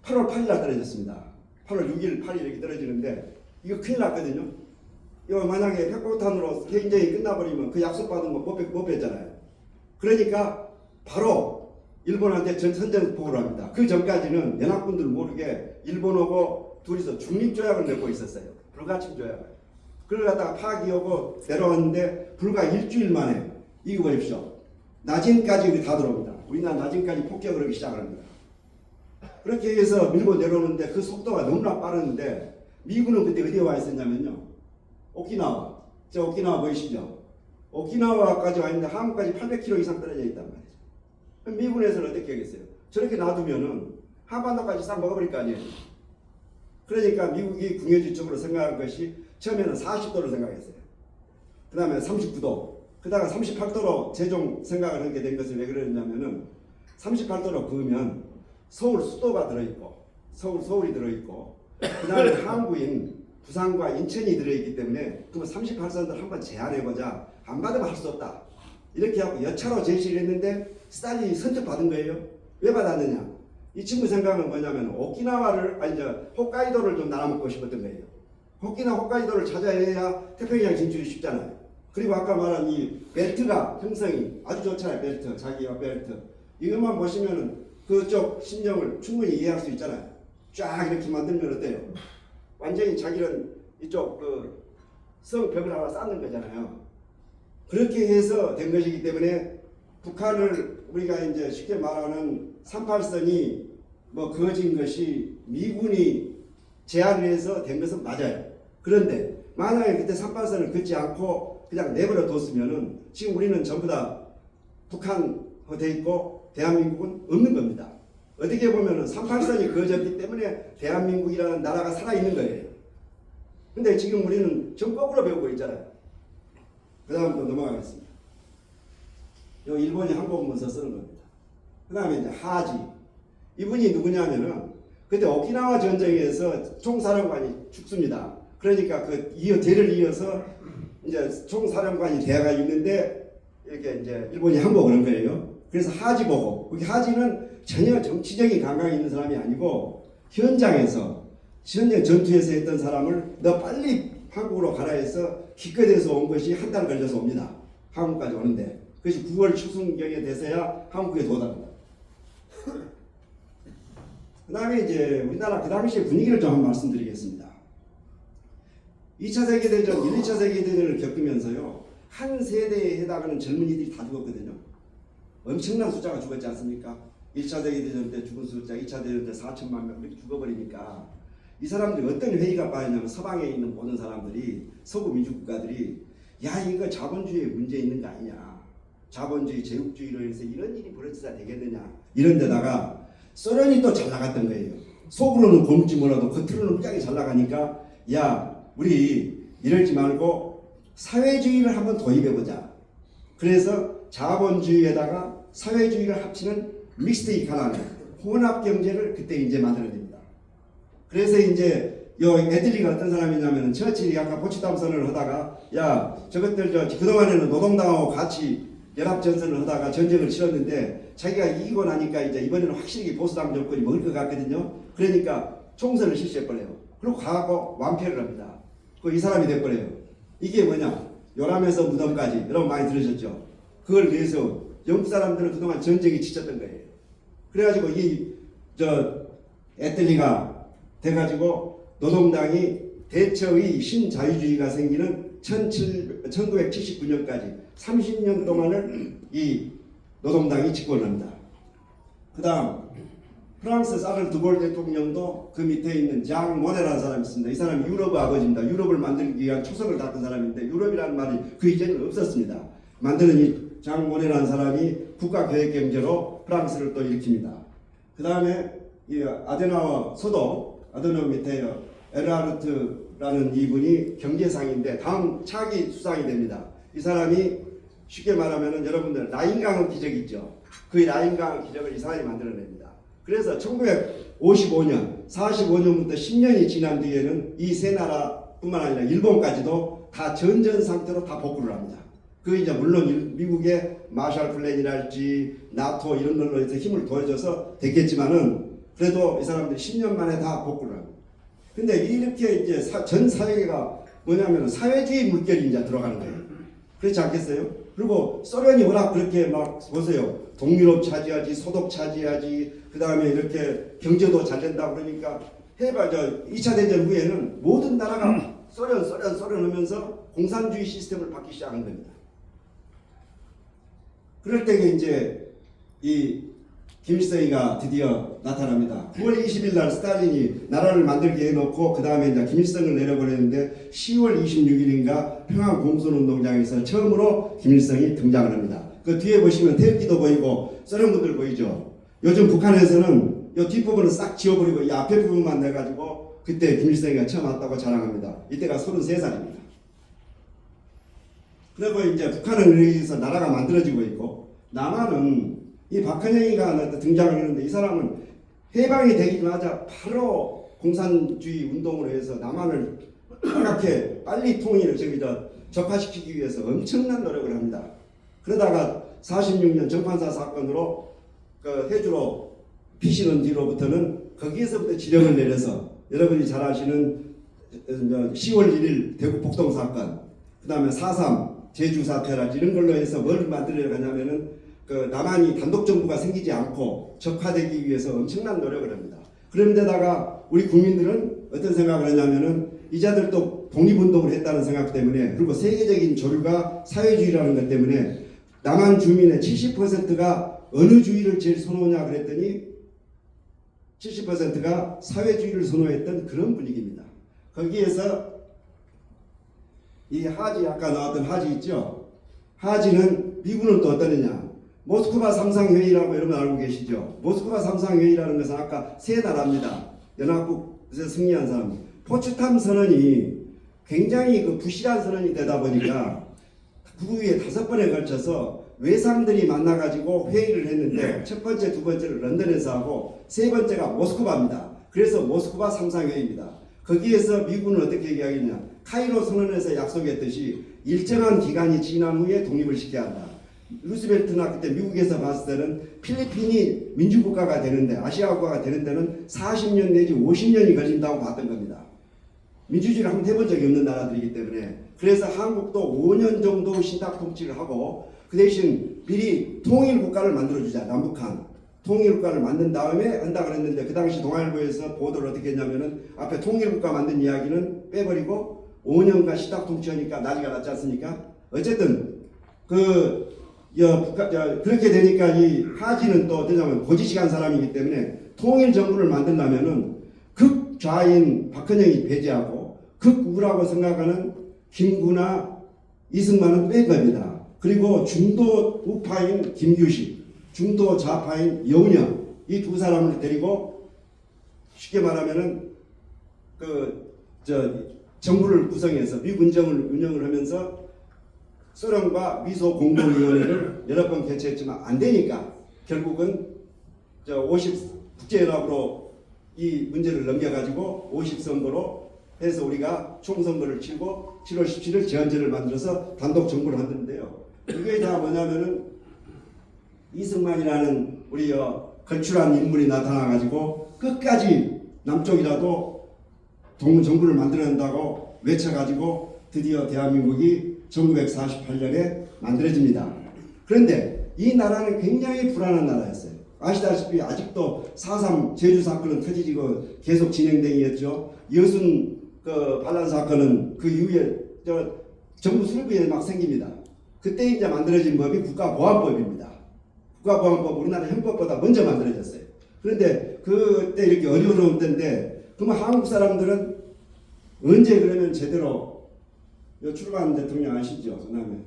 [SPEAKER 1] 8월 8일 날 떨어졌습니다. 8월 6일, 8일 이렇게 떨어지는데 이거 큰일 났거든요. 이거 만약에 핵폭탄으로 경쟁이 끝나버리면 그 약속받은 거 못 뺐잖아요. 그러니까 바로 일본한테 선전포고를 합니다. 그 전까지는 연합군들 모르게 일본하고 둘이서 중립조약을 맺고 있었어요. 불가침 조약을. 그걸 갖다가 파기하고 내려왔는데 불과 일주일 만에 이거 보십시오. 나진까지 다 들어옵니다. 우리나라 나진까지 폭격을 하기 시작합니다. 그렇게 해서 밀고 내려오는데 그 속도가 너무나 빠르는데 미군은 그때 어디에 와 있었냐면요. 오키나와. 저 오키나와 보이시죠? 오키나와까지 와 있는데 한국까지 800km 이상 떨어져 있단 말이죠. 그럼 미군에서는 어떻게 하겠어요? 저렇게 놔두면은 한반도까지 싹 먹어버릴 거 아니에요. 그러니까 미국이 궁여지적으로 생각한 것이 처음에는 40도를 생각했어요. 그 다음에 39도, 그다가 38도로 최종 생각을 하게 된 것은 왜 그러냐면은 38도로 그으면 서울 수도가 들어있고 서울이 들어있고 그 다음에 항구인 부산과 인천이 들어있기 때문에 그러면 38선들 한번 제안해보자. 안 받으면 할 수 없다. 이렇게 하고 여차로 제시를 했는데 스탈린이 선택받은 거예요. 왜 받았느냐? 이 친구 생각은 뭐냐면 오키나와를 홋카이도를 좀 나눠먹고 싶었던 거예요. 홋카이도를 찾아야 태평양 진출이 쉽잖아요. 그리고 아까 말한 이 벨트가 형성이 아주 좋잖아요. 벨트, 자기와 벨트. 이것만 보시면은 그쪽 심정을 충분히 이해할 수 있잖아요. 쫙 이렇게 만들면 어때요? 완전히 자기는 이쪽 그 성벽을 하나 쌓는 거잖아요. 그렇게 해서 된 것이기 때문에 북한을 우리가 이제 쉽게 말하는 38선이 뭐 그어진 것이 미군이 제안을 해서 된 것은 맞아요. 그런데 만약에 그때 38선을 긋지 않고 그냥 내버려 뒀으면은 지금 우리는 전부 다 북한화 돼 있고 대한민국은 없는 겁니다. 어떻게 보면은 38선이 그어졌기 때문에 대한민국이라는 나라가 살아있는 거예요. 근데 지금 우리는 전 거꾸로 배우고 있잖아요. 그 다음 또 넘어가겠습니다. 요 일본이 항복문서 쓰는 겁니다. 그 다음에 이제 하지. 이분이 누구냐면은 그때 오키나와 전쟁에서 총사령관이 죽습니다. 그러니까 대를 이어서 이제 총사령관이 대가 있는데 이렇게 이제 일본이 항복을 한 거예요. 그래서 하지 보고, 거기 하지는 전혀 정치적인 감각이 있는 사람이 아니고 현장에서 현장 전투에서 했던 사람을 너 빨리 한국으로 가라 해서 기껏해서 온 것이 한 달 걸려서 옵니다. 한국까지 오는데 그것이 9월 초순경에 돼서야 한국에 도달합니다. 그 다음에 이제 우리나라 그 당시의 분위기를 좀 한번 말씀드리겠습니다. 2차 세계대전, 1, 2차 세계대전을 겪으면서요, 한 세대에 해당하는 젊은이들이 다 죽었거든요. 엄청난 숫자가 죽었지 않습니까? 1차 세계대전 때 죽은 숫자, 2차 대전 때 4천만 명 그렇게 죽어버리니까 이 사람들이 어떤 회의가 빠졌냐면 서방에 있는 모든 사람들이, 서구 민주국가들이 야, 이거 자본주의에 문제 있는 거 아니냐, 자본주의, 제국주의로 해서 이런 일이 벌어져야 되겠느냐, 이런 데다가 소련이 또 잘 나갔던 거예요. 속으로는 고물지 몰라도 겉으로는 무지하게 잘 나가니까 야, 우리 이러지 말고 사회주의를 한번 도입해보자. 그래서 자본주의에다가 사회주의를 합치는 믹스드 이코노미, 혼합 경제를 그때 이제 만들어냅니다. 그래서 이제 요 애들리가 어떤 사람이냐면 처칠이 아까 포츠담 선언을 하다가 야, 저것들 그동안에는 노동당하고 같이 연합전선을 하다가 전쟁을 치렀는데 자기가 이기고 나니까 이제 이번에는 확실히 보수당 정권이 먹을 것 같거든요. 그러니까 총선을 실시해버려요. 그리고 가고 완패를 합니다. 이 사람이 돼버려요. 이게 뭐냐? 요람에서 무덤까지, 여러분 많이 들으셨죠? 그걸 위해서 영국 사람들은 그동안 전쟁에 지쳤던 거예요. 그래가지고 애틀리가 돼가지고 노동당이 대처의 신자유주의가 생기는 1979년까지 30년 동안을 이 노동당이 집권을 합니다. 그 다음 프랑스 사르 드골 대통령도 그 밑에 있는 장 모네라는 사람이 있습니다. 이 사람이 유럽의 아버지입니다. 유럽을 만들기 위한 초석을 닦은 사람인데 유럽이라는 말이 그 이전에는 없었습니다. 만드는 이 장 모네라는 사람이 국가계획경제로 프랑스를 또 일으킵니다. 그 다음에 이 아데나워 소도, 아데나워 밑에 에르하르트라는 이분이 경제상인데 다음 차기 수상이 됩니다. 이 사람이 쉽게 말하면 여러분들 라인강의 기적 있죠. 그 라인강의 기적을 이 사람이 만들어냅니다. 그래서 1955년, 45년부터 10년이 지난 뒤에는 이 세 나라뿐만 아니라 일본까지도 다 전전 상태로 다 복구를 합니다. 그 이제 물론 미국의 마샬 플랜이랄지 나토 이런 걸로 해서 힘을 더해줘서 됐겠지만은 그래도 이 사람들이 10년 만에 다 복구를 합니다. 근데 이렇게 이제 전 사회가 뭐냐면 사회주의 물결이 이제 들어가는 거예요. 그렇지 않겠어요? 그리고 소련이 워낙 그렇게 막 보세요. 동유럽 차지하지, 소독 차지하지, 그 다음에 이렇게 경제도 잘 된다 그러니까 해봐 2차 대전 후에는 모든 나라가 소련 하면서 공산주의 시스템을 받기 시작한 겁니다. 그럴 때에 이제 이 김일성이가 드디어 나타납니다. 9월 20일 날 스탈린이 나라를 만들게 해놓고 그 다음에 이제 김일성을 내려보냈는데 10월 26일인가 평안공선운동장에서 처음으로 김일성이 등장을 합니다. 그 뒤에 보시면 태극기도 보이고 소련군들 보이죠. 요즘 북한에서는 이 뒷부분을 싹 지워버리고 이 앞에 부분만 내가지고 그때 김일성이가 처음 왔다고 자랑합니다. 이때가 33살입니다. 그리고 이제 북한을 위해서 나라가 만들어지고 있고 남한은 이 박헌영이가 등장을 했는데 이 사람은 해방이 되기마자 바로 공산주의 운동으로 해서 남한을 이렇게 빨리 통일을 적화시키기 위해서 엄청난 노력을 합니다. 그러다가 46년 정판사 사건으로 그 해주로 피신한 뒤로부터는 거기에서부터 지령을 내려서 여러분이 잘 아시는 10월 1일 대구 폭동 사건, 그 다음에 4.3 제주 사태라든지 이런 걸로 해서 뭘 만들어야 하냐면은 그 남한이 단독 정부가 생기지 않고 적화되기 위해서 엄청난 노력을 합니다. 그런데다가 우리 국민들은 어떤 생각을 하냐면은 이자들도 독립운동을 했다는 생각 때문에 그리고 세계적인 조류가 사회주의라는 것 때문에 남한 주민의 70%가 어느 주의를 제일 선호하냐 그랬더니 70%가 사회주의를 선호했던 그런 분위기입니다. 거기에서 이 하지 아까 나왔던 하지 있죠. 하지는 미국은 또 어떠느냐. 모스크바 삼상회의라고 여러분 알고 계시죠. 모스크바 삼상회의라는 것은 아까 세 나라입니다. 연합국에서 승리한 사람. 포츠담 선언이 굉장히 그 부실한 선언이 되다 보니까 그 후에 5번에 걸쳐서 외상들이 만나가지고 회의를 했는데 첫 번째, 두 번째를 런던에서 하고 세 번째가 모스크바입니다. 그래서 모스크바 삼상회의입니다. 거기에서 미국은 어떻게 얘기하겠냐. 카이로 선언에서 약속했듯이 일정한 기간이 지난 후에 독립을 시켜야 한다. 루스벨트나 그때 미국에서 봤을 때는 필리핀이 민주국가가 되는데 아시아 국가가 되는 데는 40년 내지 50년이 걸린다고 봤던 겁니다. 민주주의를 한번 해본 적이 없는 나라들이기 때문에. 그래서 한국도 5년 정도 신탁 통치를 하고 그 대신 미리 통일국가를 만들어주자. 남북한 통일국가를 만든 다음에 한다 그랬는데 그 당시 동아일보에서 보도를 어떻게 했냐면은 앞에 통일국가 만든 이야기는 빼버리고 5년간 신탁 통치하니까 난리가 났지 않습니까? 어쨌든 그렇게 되니까 이 하지는 또 어떠냐면 고지식한 사람이기 때문에 통일 정부를 만들려면은 극좌인 박헌영이 배제하고 극우라고 생각하는 김구나 이승만은 뺀 겁니다. 그리고 중도 우파인 김규식, 중도 좌파인 여운형 이 두 사람을 데리고 쉽게 말하면은 정부를 구성해서 미군정을 운영을 하면서 소련과 미소 공동위원회를 여러 번 개최했지만 안 되니까 결국은 국제연합으로 이 문제를 넘겨가지고 50선거로 해서 우리가 총선거를 치고 7월 17일 제헌제를 만들어서 단독 정부를 만드는데요. 이게 다 뭐냐면은 이승만이라는 우리 걸출한 인물이 나타나가지고 끝까지 남쪽이라도 정부를 만들어낸다고 외쳐가지고 드디어 대한민국이 1948년에 만들어집니다. 그런데 이 나라는 굉장히 불안한 나라였어요. 아시다시피 아직도 4.3 제주 사건은 터지고 계속 진행되었죠. 여순 반란 사건은 그 이후에 정부 수립부에 막 생깁니다. 그때 이제 만들어진 법이 국가보안법입니다. 국가보안법 우리나라 헌법보다 먼저 만들어졌어요. 그런데 그때 이렇게 어려운 때인데 그러면 한국 사람들은 언제 그러면 제대로 출간 대통령 아시죠? 그다음에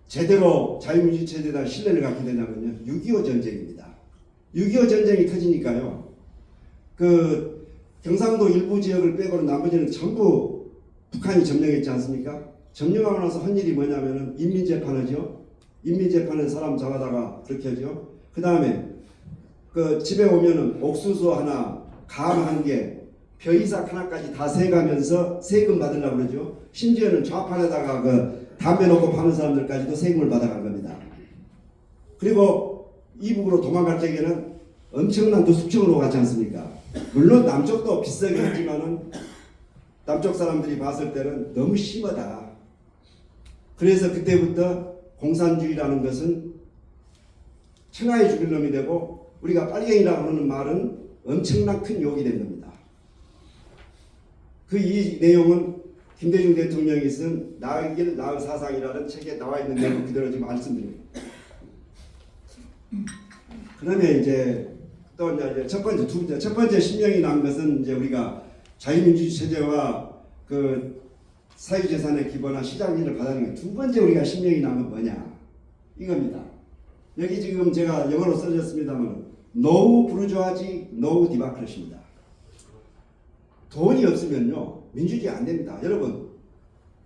[SPEAKER 1] 제대로 자유민주 체제에 대한 신뢰를 갖게 되냐면요. 6.25 전쟁입니다. 6.25 전쟁이 터지니까요. 경상도 일부 지역을 빼고는 나머지는 전부 북한이 점령했지 않습니까? 점령하고 나서 한 일이 뭐냐면은 인민재판하죠. 인민재판은 사람 잡아다가 그렇게 하죠. 그 다음에 집에 오면은 옥수수 하나, 감 한 개, 벼이삭 하나까지 다 세가면서 세금 받으려고 그러죠. 심지어는 좌판에다가 담배 놓고 파는 사람들까지도 세금을 받아간 겁니다. 그리고 이북으로 도망갈 적에는 엄청난 도숙청으로 갔지 않습니까? 물론 남쪽도 비싸게 했지만은 남쪽 사람들이 봤을 때는 너무 심하다. 그래서 그때부터 공산주의라는 것은 천하에 죽일 놈이 되고 우리가 빨갱이라고 하는 말은 엄청난 큰 욕이 된 겁니다. 이 내용은 김대중 대통령이 쓴 나의 길 나의 사상이라는 책에 나와 있는 내용 그대로 지금 말씀드립니다. 그러면 이제 또 이제 첫 번째 신명이 난 것은 이제 우리가 자유민주주의 체제와 사유재산의 기본화 시장인을 받아들이는 두 번째 우리가 신명이 난 건 뭐냐 이겁니다. 여기 지금 제가 영어로 써졌습니다만 No 부르주아지, No 디모크라시입니다. 돈이 없으면요 민주주의 안 됩니다. 여러분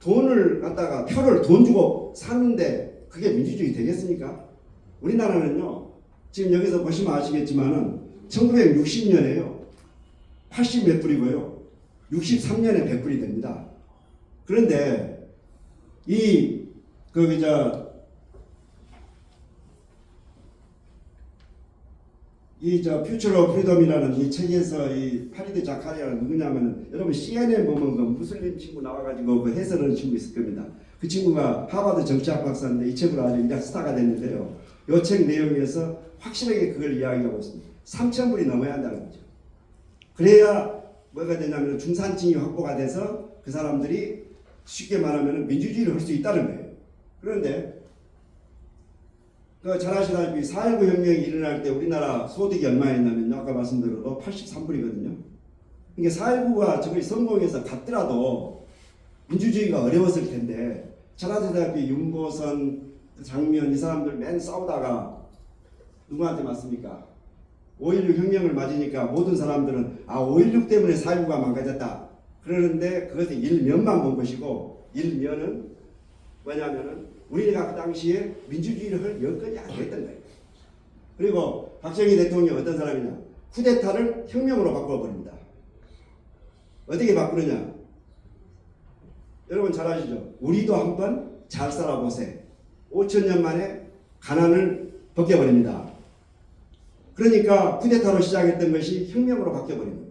[SPEAKER 1] 돈을 갖다가 표를 돈 주고 사는데 그게 민주주의 되겠습니까? 우리나라는요 지금 여기서 보시면 아시겠지만은 1960년에요 80 몇 불이고요 63년에 100불이 됩니다. 그런데 퓨처 오브 프리덤이라는 이 책에서 이 파리드 자카리아는 누구냐면 여러분 CNN 보면 그 무슬림 친구 나와가지고 그 해설하는 친구 있을 겁니다. 그 친구가 하버드 정치학 박사인데 이 책으로 아주 인간 스타가 됐는데요. 이 책 내용에서 확실하게 그걸 이야기하고 있습니다. 3,000불이 넘어야 한다는 거죠. 그래야 뭐가 되냐면 중산층이 확보가 돼서 그 사람들이 쉽게 말하면 민주주의를 할 수 있다는 거예요. 그런데 잘 아시다시피 4.19 혁명이 일어날 때 우리나라 소득이 얼마였냐면 아까 말씀드려도 83불이거든요. 그러니까 4.19가 저기 성공해서 갔더라도 민주주의가 어려웠을 텐데 잘 아시다시피 윤보선, 장면 이 사람들 맨 싸우다가 누구한테 맞습니까? 5.16 혁명을 맞으니까 모든 사람들은 5.16 때문에 4.19가 망가졌다. 그러는데 그것은 일면만 본 것이고 일면은 뭐냐면은 우리가 그 당시에 민주주의를 할 여건이 안 됐던 거예요. 그리고 박정희 대통령이 어떤 사람이냐? 쿠데타를 혁명으로 바꿔버립니다. 어떻게 바꾸느냐? 여러분 잘 아시죠? 우리도 한번 잘 살아보세. 5천년 만에 가난을 벗겨버립니다. 그러니까 쿠데타로 시작했던 것이 혁명으로 바뀌어버립니다.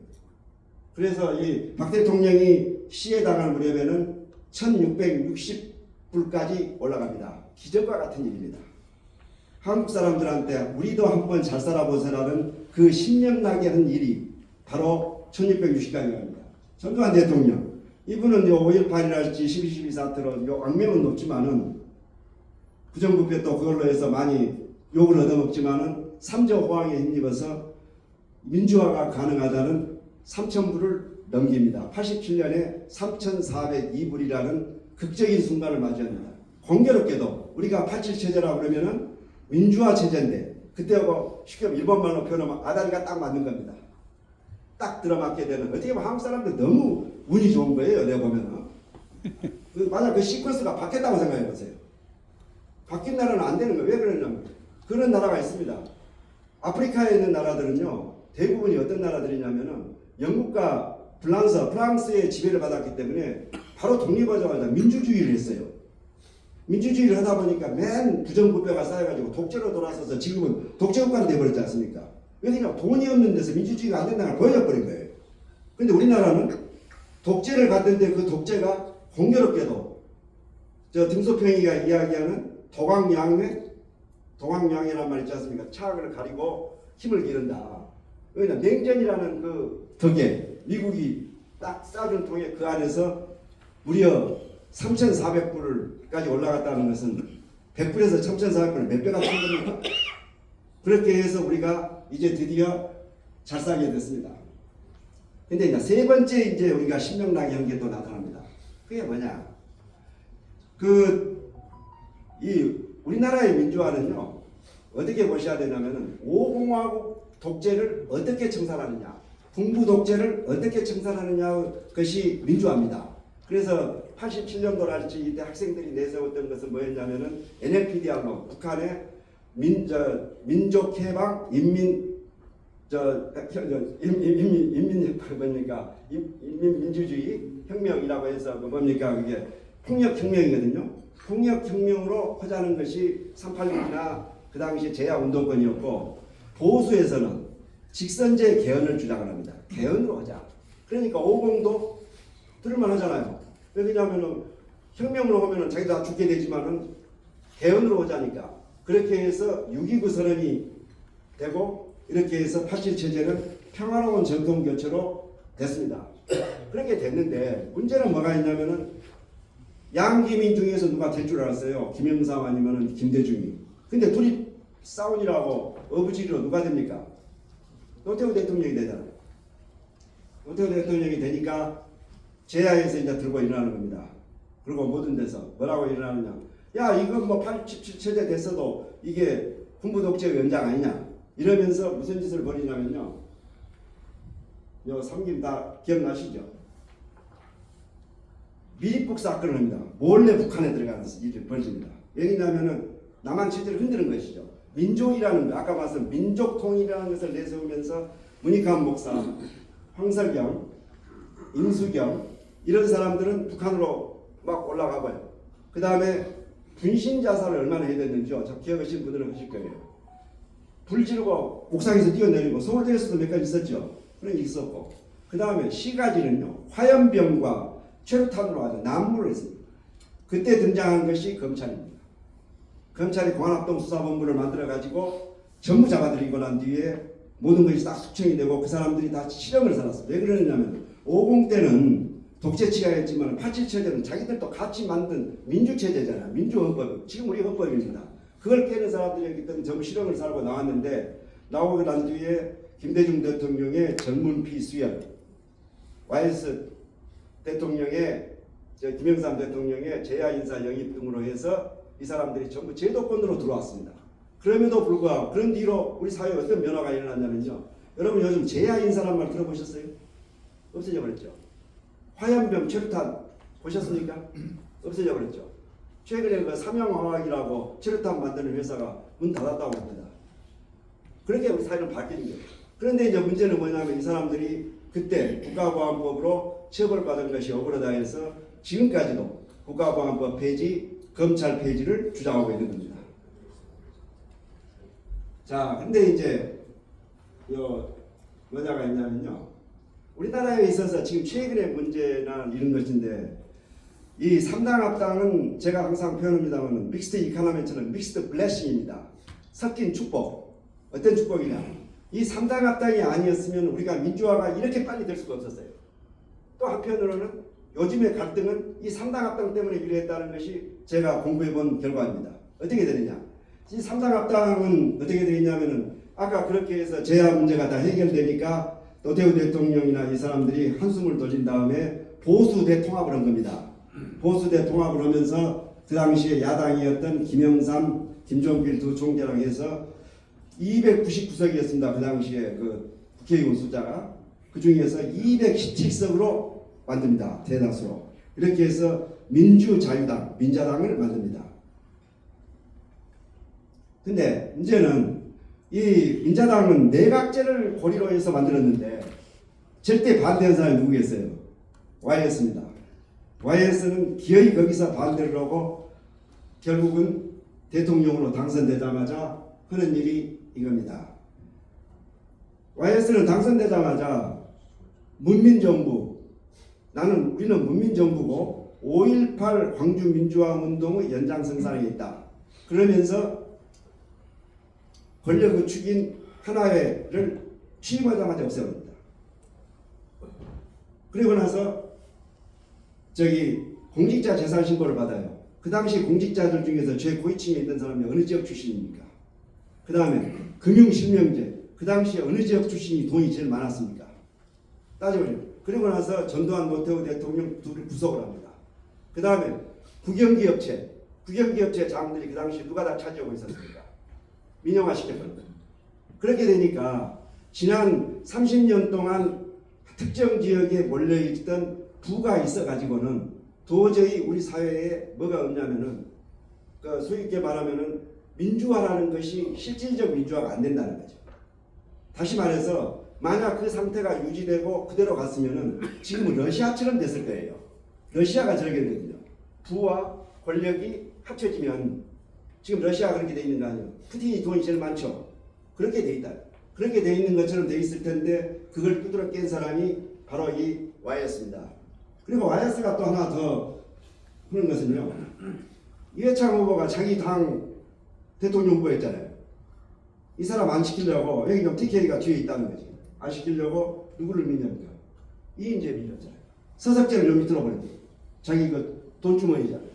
[SPEAKER 1] 그래서 이 박 대통령이 시해당할 무렵에는 1660불까지 올라갑니다. 기적과 같은 일입니다. 한국 사람들한테 우리도 한번 잘 살아보세라는 그 신명나게 한 일이 바로 1660까지 갑니다. 전두환 대통령, 이분은 5.18이랄지 12.12 사태로 악명은 높지만은 부정부패 또 그걸로 해서 많이 욕을 얻어먹지만은 3조 호황에 힘입어서 민주화가 가능하다는 3,000불을 넘깁니다. 87년에 3,402불이라는 극적인 순간을 맞이합니다. 공교롭게도 우리가 87체제라고 그러면은 민주화 체제인데 그때하고 쉽게 일본 말로 표현하면 아다리가 딱 맞는 겁니다. 딱 들어맞게 되는, 어떻게 보면 한국 사람들 너무 운이 좋은 거예요. 내가 보면은 만약 그 시퀀스가 바뀌었다고 생각해 보세요. 바뀐 나라는 안 되는 거예요. 왜 그러냐면 그런 나라가 있습니다. 아프리카에 있는 나라들은요, 대부분이 어떤 나라들이냐면은 영국과 프랑스의 지배를 받았기 때문에 바로 독립하자마자 민주주의를 했어요. 민주주의를 하다 보니까 맨 부정부패가 쌓여가지고 독재로 돌아서서 지금은 독재국가로 돼버렸지 않습니까? 왜냐면 돈이 없는 데서 민주주의가 안 된다는 걸 보여버린 거예요. 그런데 우리나라는 독재를 갔는데 그 독재가 공교롭게도 저 등소평이가 이야기하는 동학양회란 말 있지 않습니까? 차악을 가리고 힘을 기른다. 왜냐면 냉전이라는 그 덕에 미국이 딱 쏴준 통에 그 안에서 무려 3,400불까지 올라갔다는 것은 100불에서 3,400불 몇 배가 큰 겁니까? 그렇게 해서 우리가 이제 드디어 잘 살게 됐습니다. 근데 이제 세 번째 이제 우리가 신명나게 한 게 또 나타납니다. 그게 뭐냐? 이 우리나라의 민주화는요, 어떻게 보셔야 되냐면은 5공화국 독재를 어떻게 청산하느냐, 군부 독재를 어떻게 청산하느냐, 것이 민주화입니다. 그래서 87년도랄지 이때 학생들이 내세웠던 것은 뭐였냐면은 NLPD하고 북한의 민족해방 인민민주주의 혁명이라고 해서 뭡니까? 그게 폭력혁명이거든요. 폭력혁명으로 하자는 것이 386이나 그 당시 제야운동권이었고, 보수에서는 직선제 개헌을 주장을 합니다. 개헌으로 하자. 그러니까 오공도 들을만 하잖아요. 왜냐하면 혁명으로 하면 자기도 다 죽게 되지만은 개헌으로 하자니까. 그렇게 해서 6.29 선언이 되고, 이렇게 해서 87체제는 평화로운 정권 교체로 됐습니다. 그렇게 됐는데 문제는 뭐가 있냐면은 양기민 중에서 누가 될 줄 알았어요. 김영삼 아니면은 김대중이. 근데 둘이 싸우니라고 어부지리로 누가 됩니까? 노태우 대통령이 되잖아요. 노태우 대통령이 되니까 제야에서 이제 들고 일어나는 겁니다. 그리고 모든 데서 뭐라고 일어나느냐? 야, 이건 뭐 87체제 됐어도 이게 군부 독재 연장 아니냐? 이러면서 무슨 짓을 벌이냐면요. 요 삼김 다 기억나시죠? 미립국 사건을 합니다. 몰래 북한에 들어가는 일이 벌어집니다. 왜냐하면은 남한 체제를 흔드는 것이죠. 민족이라는 거, 아까 말씀 민족통일이라는 것을 내세우면서 문익환 목사, 황석영, 임수경 이런 사람들은 북한으로 막 올라가고요. 그 다음에 분신 자살을 얼마나 해야 됐는지요. 저 기억하시는 분들은 하실 거예요. 불 지르고 옥상에서 뛰어내리고 서울대에서도 몇 가지 있었죠. 그런 게 있었고, 그 다음에 시가지는요, 화염병과 최루탄으로 아주 난무를 했습니다. 그때 등장한 것이 검찰입니다. 검찰이 공안합동수사본부를 만들어가지고 전부 잡아들이고 난 뒤에 모든 것이 다 숙청이 되고 그 사람들이 다 실형을 살았어요. 왜 그러냐면 50 때는 독재치하였지만 87체제는 자기들도 같이 만든 민주체제잖아요. 민주헌법. 지금 우리 헌법입니다. 그걸 깨는 사람들이기 때문에 전부 실형을 살고 나왔는데, 나오고 난 뒤에 김대중 대통령의 전문피 수혈, YS 대통령의 김영삼 대통령의 제야인사 영입 등으로 해서 이 사람들이 전부 제도권으로 들어왔습니다. 그럼에도 불구하고 그런 뒤로 우리 사회에 어떤 변화가 일어났냐면요. 여러분 요즘 제야인사란 말 들어보셨어요? 없어져 버렸죠. 화염병, 최루탄 보셨습니까? 없어져 버렸죠. 최근에 그 삼양화학이라고 최루탄 만드는 회사가 문 닫았다고 합니다. 그렇게 우리 사회는 바뀌는 거예요. 그런데 이제 문제는 뭐냐면 이 사람들이 그때 국가보안법으로 처벌받은 것이 억울하다 해서 지금까지도 국가보안법 폐지, 검찰 폐지를 주장하고 있는 겁니다. 자, 근데 이제 뭐냐가 있냐면요. 우리나라에 있어서 지금 최근의 문제는 이런 것인데 이 3당 합당은 제가 항상 표현합니다만 믹스드 이코노미처럼 믹스드 블레싱입니다. 섞인 축복. 어떤 축복이냐. 이 3당 합당이 아니었으면 우리가 민주화가 이렇게 빨리 될 수가 없었어요. 또 한편으로는 요즘의 갈등은 이 3당 합당 때문에 유리했다는 것이 제가 공부해본 결과입니다. 어떻게 되느냐. 이 3당 합당은 어떻게 되느냐면은 아까 그렇게 해서 재야 문제가 다 해결되니까 노태우 대통령이나 이 사람들이 한숨을 돌린 다음에 보수 대통합을 한 겁니다. 보수 대통합을 하면서 그 당시에 야당이었던 김영삼, 김종필 두 총재랑 해서 299석이었습니다. 그 당시에 그 국회의원 숫자가 그 중에서 217석으로 만듭니다. 대다수로. 이렇게 해서 민주자유당, 민자당을 만듭니다. 근데 문제는 이 민자당은 내각제를 고리로 해서 만들었는데 절대 반대한 사람이 누구겠어요? YS입니다. YS는 기어이 거기서 반대를 하고 결국은 대통령으로 당선되자마자 하는 일이 이겁니다. YS는 당선되자마자 문민정부, 우리는 문민정부고 5.18 광주민주화운동의 연장선상에 있다. 그러면서 권력의 축인 하나회를 취임하자마자 없애버립니다. 그리고 나서 공직자 재산 신고를 받아요. 그 당시 공직자들 중에서 최고위층에 있던 사람이 어느 지역 출신입니까? 그 다음에 금융실명제, 그 당시에 어느 지역 출신이 돈이 제일 많았습니까? 따져보죠. 그리고 나서 전두환 노태우 대통령 둘을 구속을 합니다. 그 다음에 국영기업체 자금들이 그 당시 누가 다 차지하고 있었습니까? 민영화 시켰거든요. 그렇게 되니까 지난 30년 동안 특정 지역에 몰려있던 부가 있어가지고는 도저히 우리 사회에 뭐가 없냐면은 소위 있게 말하면은 민주화라는 것이 실질적 민주화가 안 된다는 거죠. 다시 말해서 만약 그 상태가 유지되고 그대로 갔으면은 지금은 러시아처럼 됐을 거예요. 러시아가 저렇게 되거든요. 부와 권력이 합쳐지면 지금 러시아가 그렇게 돼 있는 거 아니에요. 푸틴이 돈이 제일 많죠. 그렇게 돼 있다. 그렇게 돼 있는 것처럼 돼 있을 텐데 그걸 두드러 깬 사람이 바로 이 YS입니다. 그리고 YS가 또 하나 더 그런 것은요. 이회창 후보가 자기 당 대통령 후보였잖아요. 이 사람 안 시키려고 여기 좀 TK가 뒤에 있다는 거지. 안 시키려고 누구를 믿냐니까 이인재 밀렸잖아요. 서석재를 요 밑으로 보냈대요. 자기 그 돈주머니잖아요.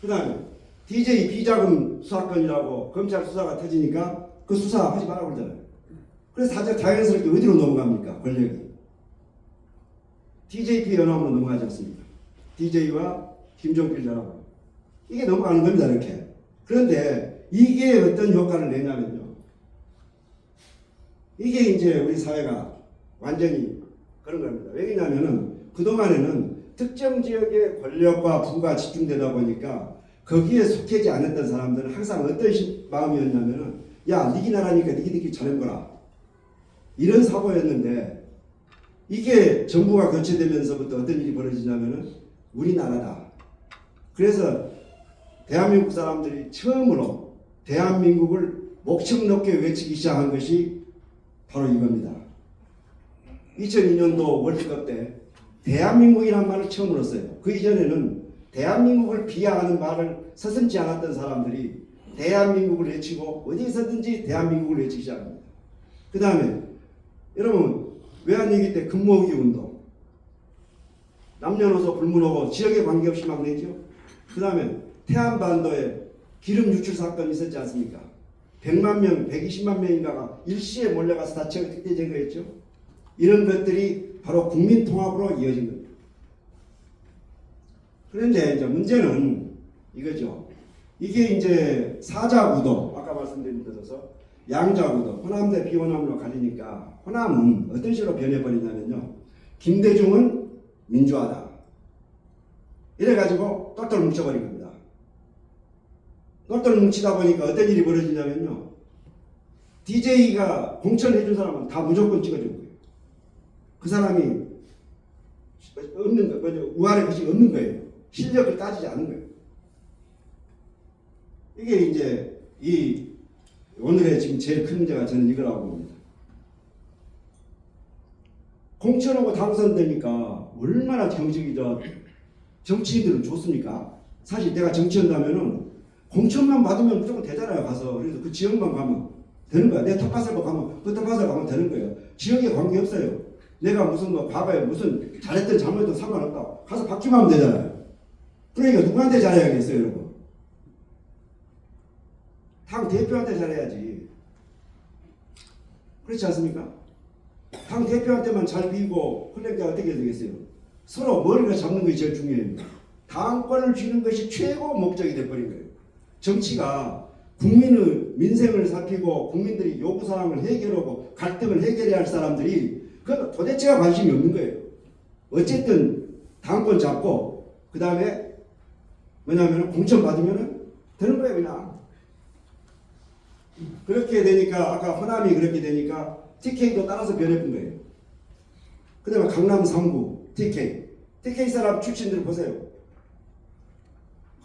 [SPEAKER 1] 그 다음에 DJ 비자금 수사건이라고 검찰 수사가 터지니까 그 수사 하지 말라고 그러잖아요. 그래서 자연스럽게 어디로 넘어갑니까? 권력이. TJP 연합으로 넘어가지 않습니까? DJ와 김종필 연합으로. 이게 넘어가는 겁니다. 이렇게. 그런데 이게 어떤 효과를 내냐면요. 이게 이제 우리 사회가 완전히 그런 겁니다. 왜냐하면은 그동안에는 특정 지역의 권력과 부가 집중되다 보니까 거기에 속하지 않았던 사람들은 항상 어떤 마음이었냐면은 야, 니기 나라니까 니기 잘한 거라. 이런 사고였는데 이게 정부가 교체되면서부터 어떤 일이 벌어지냐면은 우리나라다. 그래서 대한민국 사람들이 처음으로 대한민국을 목청 높게 외치기 시작한 것이 바로 이겁니다. 2002년도 월드컵 때 대한민국이라는 말을 처음으로 써요. 그 이전에는 대한민국을 비하하는 말을 서슴지 않았던 사람들이 대한민국을 외치고 어디서든지 대한민국을 외치기 시작합니다. 그 다음에 여러분 외환위기 때 금모으기 운동 남녀노소 불문하고 지역에 관계없이 막 내죠. 그 다음에 태안반도에 기름 유출 사건이 있었지 않습니까? 100만 명, 120만 명인가가 일시에 몰려가서 다 특대된 거였죠. 이런 것들이 바로 국민통합으로 이어진 겁니다. 그런데 이제 문제는 이거죠. 이게 이제 사자구도, 아까 말씀드린 대로 양자구도, 호남 대 비호남으로 가리니까 호남은 어떤 식으로 변해버리냐면요. 김대중은 민주화다. 이래가지고 똘똘 뭉쳐버린 겁니다. 똘똘 뭉치다 보니까 어떤 일이 벌어지냐면요. DJ가 공천해준 사람은 다 무조건 찍어주는 거예요. 그 사람이 없는 거, 뭐죠? 우아의 것이 없는 거예요. 실력을 따지지 않는 거예요. 이게 이제 이 오늘의 지금 제일 큰 문제가 저는 이거라고 봅니다. 공천하고 당선되니까 얼마나 정치인들은 좋습니까? 사실 내가 정치한다면은 공천만 받으면 무조건 되잖아요. 가서 그래서 그 지역만 가면 되는 거야. 내 텃밭을 가면 그 텃밭을 가면 되는 거예요. 지역에 관계 없어요. 내가 무슨 뭐 과거에 무슨 잘했든 잘못했든 상관없다. 가서 받기만 하면 되잖아요. 그러니까 누구한테 잘해야겠어요, 여러분? 당 대표한테 잘해야지. 그렇지 않습니까? 당 대표한테만 잘 비고 그러니까 어떻게 되겠어요? 서로 머리를 잡는 것이 제일 중요해요. 당권을 쥐는 것이 최고 목적이 돼버린 거예요. 정치가 국민의 민생을 살피고 국민들이 요구사항을 해결하고 갈등을 해결해야 할 사람들이 그건 도대체가 관심이 없는 거예요. 어쨌든 당권 잡고 그 다음에 뭐냐면 공천 받으면 되는 거예요. 그냥 그렇게 되니까 아까 호남이 그렇게 되니까 TK도 따라서 변해본 거예요. 그 다음에 강남 3구 TK 사람 출신들 보세요.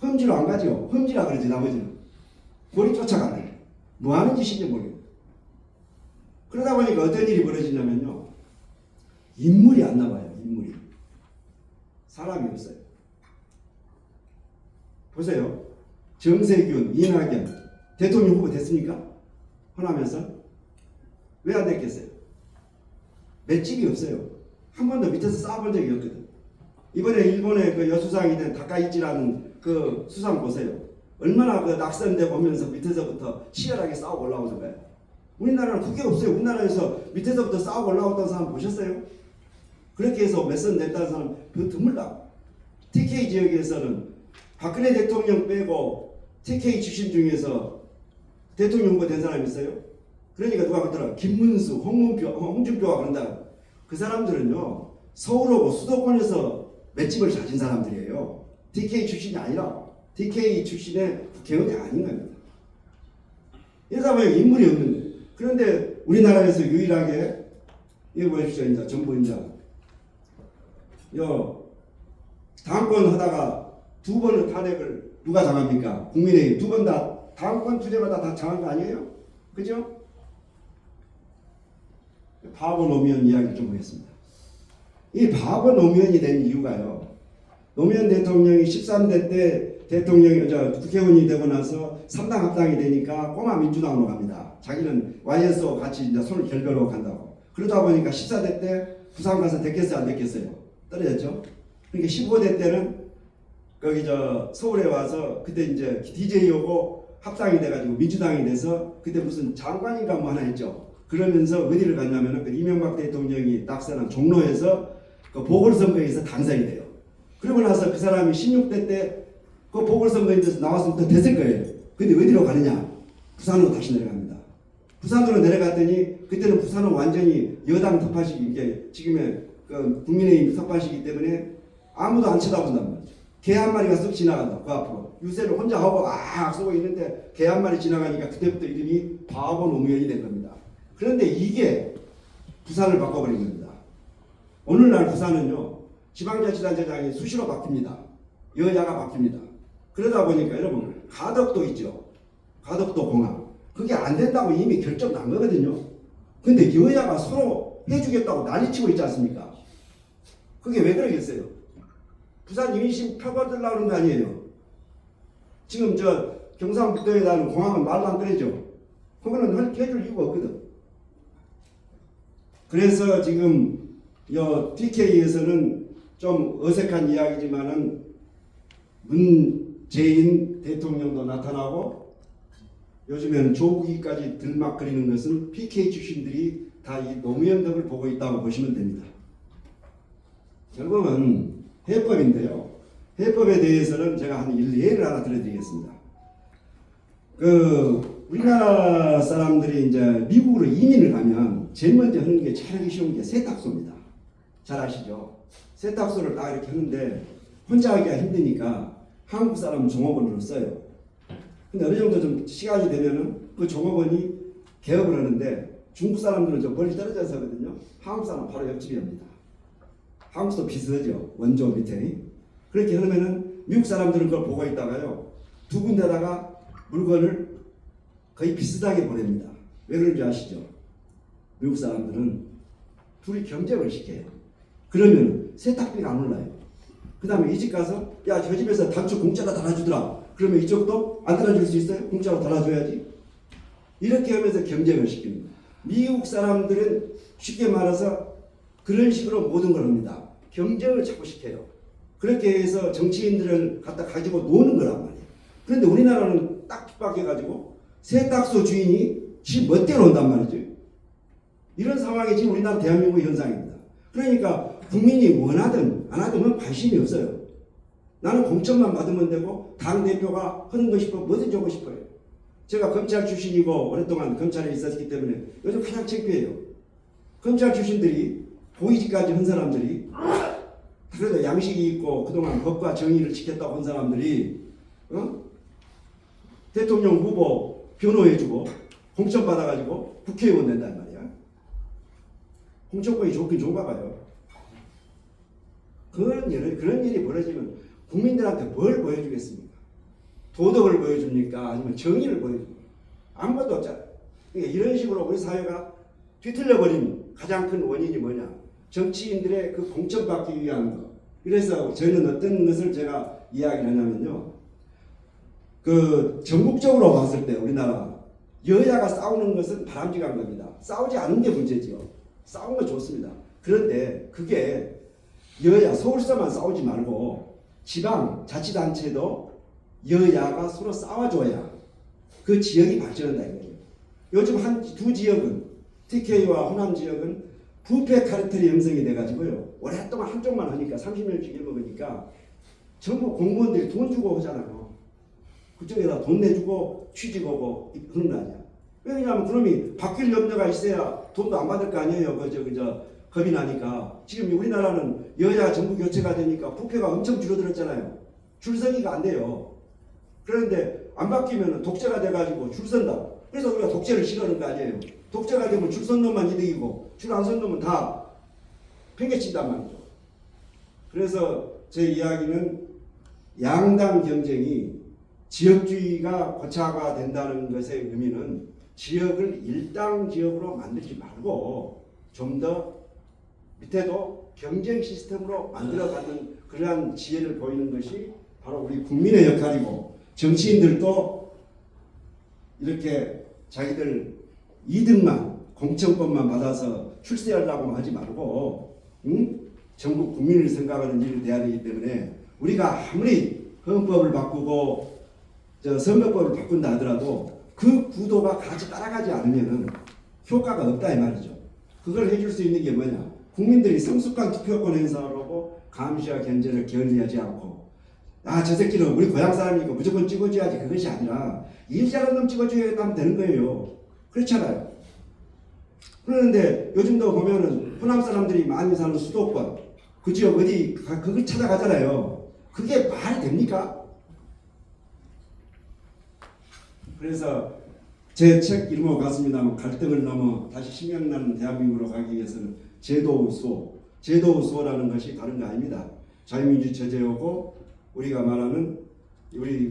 [SPEAKER 1] 험지로 안 가죠. 험지라 그러지 나머지는. 머리 쫓아가네. 뭐 하는 짓인지 모르겠어요. 그러다 보니까 어떤 일이 벌어지냐면요. 인물이 안 나와요. 인물이. 사람이 없어요. 보세요. 정세균, 이낙연 대통령 후보 됐습니까? 호남에서? 왜 안 됐겠어요? 맷집이 없어요. 한 번도 밑에서 싸워본 적이 없거든. 이번에 일본의 그 여수상이 된 다카이치라는 그 수상 보세요. 얼마나 그 낙선돼 보면서 밑에서부터 치열하게 싸우고 올라오는 거예요. 우리나라는 그게 없어요. 우리나라에서 밑에서부터 싸우고 올라왔던 사람 보셨어요? 그렇게 해서 몇 선 냈다는 사람 드물다. TK 지역에서는 박근혜 대통령 빼고 TK 출신 중에서 대통령 후보 된 사람이 있어요? 그러니까 누가 그러더라. 김문수, 홍준표가 그런다. 그 사람들은요. 서울하고 수도권에서 맷집을 가진 사람들이에요. TK 출신이 아니라 TK 출신의 국회의원이 아닌 겁니다. 이러다 보니 인물이 없는 거예요. 그런데 우리나라에서 유일하게 이거 보십시오. 이제 정부 이제 당권 하다가 두 번을 탄핵을 누가 당합니까? 국민의힘 두 번 다 당권 투쟁하다 다 당한 거 아니에요? 그죠? 바보 노무현 이야기 좀 보겠습니다. 이 바보 노무현이 된 이유가요. 노무현 대통령이 13대 때 국회의원이 되고 나서 3당 합당이 되니까 꼬마 민주당으로 갑니다. 자기는 YS와 같이 이제 손을 결별하고 간다고. 그러다 보니까 14대 때 부산 가서 됐겠어요, 안 됐겠어요? 떨어졌죠. 그러니까 15대 때는 거기 서울에 와서 그때 이제 DJ하고 합당이 돼가지고 민주당이 돼서 그때 무슨 장관인가 뭐 하나 했죠. 그러면서 어디를 갔냐면은 그 이명박 대통령이 낙선한 종로에서 그 보궐선거에서 당선이 돼요. 그러고 나서 그 사람이 16대 때 그 보궐선거에서 나왔으면 더 됐을 거예요. 근데 어디로 가느냐? 부산으로 다시 내려갑니다. 부산으로 내려갔더니 그때는 부산은 완전히 여당 텃밭이기 이게 지금의 그 국민의힘 텃밭이기 때문에 아무도 안 쳐다본단 말이죠. 개 한 마리가 쓱 지나간다. 그 앞으로 유세를 혼자 하고 쏘고 있는데 개 한 마리 지나가니까 그때부터 이름이 바보 노무현이 된 겁니다. 그런데 이게 부산을 바꿔버린 겁니다. 오늘날 부산은요 지방자치단체장이 수시로 바뀝니다. 여야가 바뀝니다. 그러다 보니까 여러분 가덕도 있죠. 가덕도 공항 그게 안 된다고 이미 결정 난 거거든요. 근데 여야가 서로 해주겠다고 난리치고 있지 않습니까? 그게 왜 그러겠어요? 부산 인심 펴버리려고 그런 거 아니에요. 지금 경상북도에 나는 공항은 말도 안 꺼내죠. 그거는 해줄 이유가 없거든. 그래서 지금 TK에서는 좀 어색한 이야기지만은 문재인 대통령도 나타나고 요즘에는 조국이까지 들막거리는 것은 PK 출신들이 다 이 노무현 덕을 보고 있다고 보시면 됩니다. 결국은 해법인데요. 해법에 대해서는 제가 한 예를 하나 들어드리겠습니다. 우리나라 사람들이 이제 미국으로 이민을 가면 제일 먼저 하는 게 잘하기 쉬운 게 세탁소입니다. 잘 아시죠? 세탁소를 딱 이렇게 하는데 혼자 하기가 힘드니까 한국 사람은 종업원으로 써요. 근데 어느 정도 좀 시간이 되면은 그 종업원이 개업을 하는데 중국 사람들은 좀 멀리 떨어져서 하거든요. 한국 사람은 바로 옆집이옵니다. 한국도 비슷하죠. 원조 밑에. 그렇게 하면은 미국 사람들은 그걸 보고 있다가요. 두 군데다가 물건을 거의 비슷하게 보냅니다. 왜 그런지 아시죠? 미국 사람들은 둘이 경쟁을 시켜요. 그러면 세탁비가 안 올라요. 그 다음에 이 집 가서 야, 저 집에서 단추 공짜로 달아주더라. 그러면 이쪽도 안 달아줄 수 있어요? 공짜로 달아줘야지. 이렇게 하면서 경쟁을 시킵니다. 미국 사람들은 쉽게 말해서 그런 식으로 모든 걸 합니다. 경쟁을 자꾸 시켜요. 그렇게 해서 정치인들을 갖다 가지고 노는 거란 말이에요. 그런데 우리나라는 딱 핍박해가지고 세탁소 주인이 지 멋대로 온단 말이죠. 이런 상황이 지금 우리나라 대한민국 현상입니다. 그러니까 국민이 원하든 안 하든 관심이 없어요. 나는 공천만 받으면 되고 당대표가 하는 거 싶어 뭐든지 하고 싶어요. 제가 검찰 출신이고 오랫동안 검찰에 있었기 때문에 요즘 가장 창피해요. 검찰 출신들이 고위직까지 한 사람들이 그래도 양식이 있고 그동안 법과 정의를 지켰다고 한 사람들이 대통령 후보 변호해주고 공천 받아가지고 국회의원 된단 말이야. 공천권이 좋긴 좋은가 봐요. 그런 일이 벌어지면 국민들한테 뭘 보여주겠습니까? 도덕을 보여줍니까? 아니면 정의를 보여줍니까? 아무것도 없잖아요. 그러니까 이런 식으로 우리 사회가 뒤틀려버린 가장 큰 원인이 뭐냐? 정치인들의 그 공천받기 위한 거. 그래서 저희는 어떤 것을 제가 이야기를 하냐면요. 그 전국적으로 봤을 때 우리나라 여야가 싸우는 것은 바람직한 겁니다. 싸우지 않은 게 문제지요. 싸우는 건 좋습니다. 그런데 그게 여야 서울서만 싸우지 말고 지방 자치단체도 여야가 서로 싸워줘야 그 지역이 발전한다 이거예요. 요즘 두 지역은 TK와 호남 지역은 부패 카르텔이 형성이 돼가지고요. 오랫동안 한쪽만 하니까 30년씩 일먹으니까 전부 공무원들이 돈 주고 하잖아요. 그쪽에다 돈 내주고 취직하고 그런 거 아니야. 왜냐하면 그놈이 바뀔 염려가 있어야 돈도 안 받을 거 아니에요. 그저 겁이 나니까. 지금 우리나라는 여야 정부 교체가 되니까 부패가 엄청 줄어들었잖아요. 줄서기가 안 돼요. 그런데 안 바뀌면 독재가 돼가지고 줄 선다. 그래서 우리가 독재를 싫어하는 거 아니에요. 독재가 되면 줄 선 놈만 이득이고 줄 안 선 놈은 다 팽개친단 말이죠. 그래서 제 이야기는 양당 경쟁이 지역주의가 고착화 된다는 것의 의미는 지역을 일당 지역으로 만들지 말고 좀 더 밑에도 경쟁 시스템으로 만들어가는 그러한 지혜를 보이는 것이 바로 우리 국민의 역할이고 정치인들도 이렇게 자기들 이득만 공천권만 받아서 출세하려고 하지 말고 전국 국민을 생각하는 일이 돼야 되기 때문에 우리가 아무리 헌법을 바꾸고 선거법을 바꾼다 하더라도 그 구도가 같이 따라가지 않으면 효과가 없다 이 말이죠. 그걸 해줄 수 있는 게 뭐냐? 국민들이 성숙한 투표권 행사하고 감시와 견제를 게을리하지 않고 저 새끼는 우리 고향 사람이니까 무조건 찍어줘야지 그것이 아니라 일 잘하는 놈 찍어줘야겠다면 되는 거예요. 그렇잖아요. 그런데 요즘도 보면은 호남 사람들이 많이 사는 수도권 그 지역 어디 그걸 찾아가잖아요. 그게 말이 됩니까? 그래서 제 책 이름으로 갔습니다만 갈등을 넘어 다시 신명나는 대한민국으로 가기 위해서는 제도의 수호라는 것이 다른 거 아닙니다. 자유민주 체제하고 우리가 말하는 우리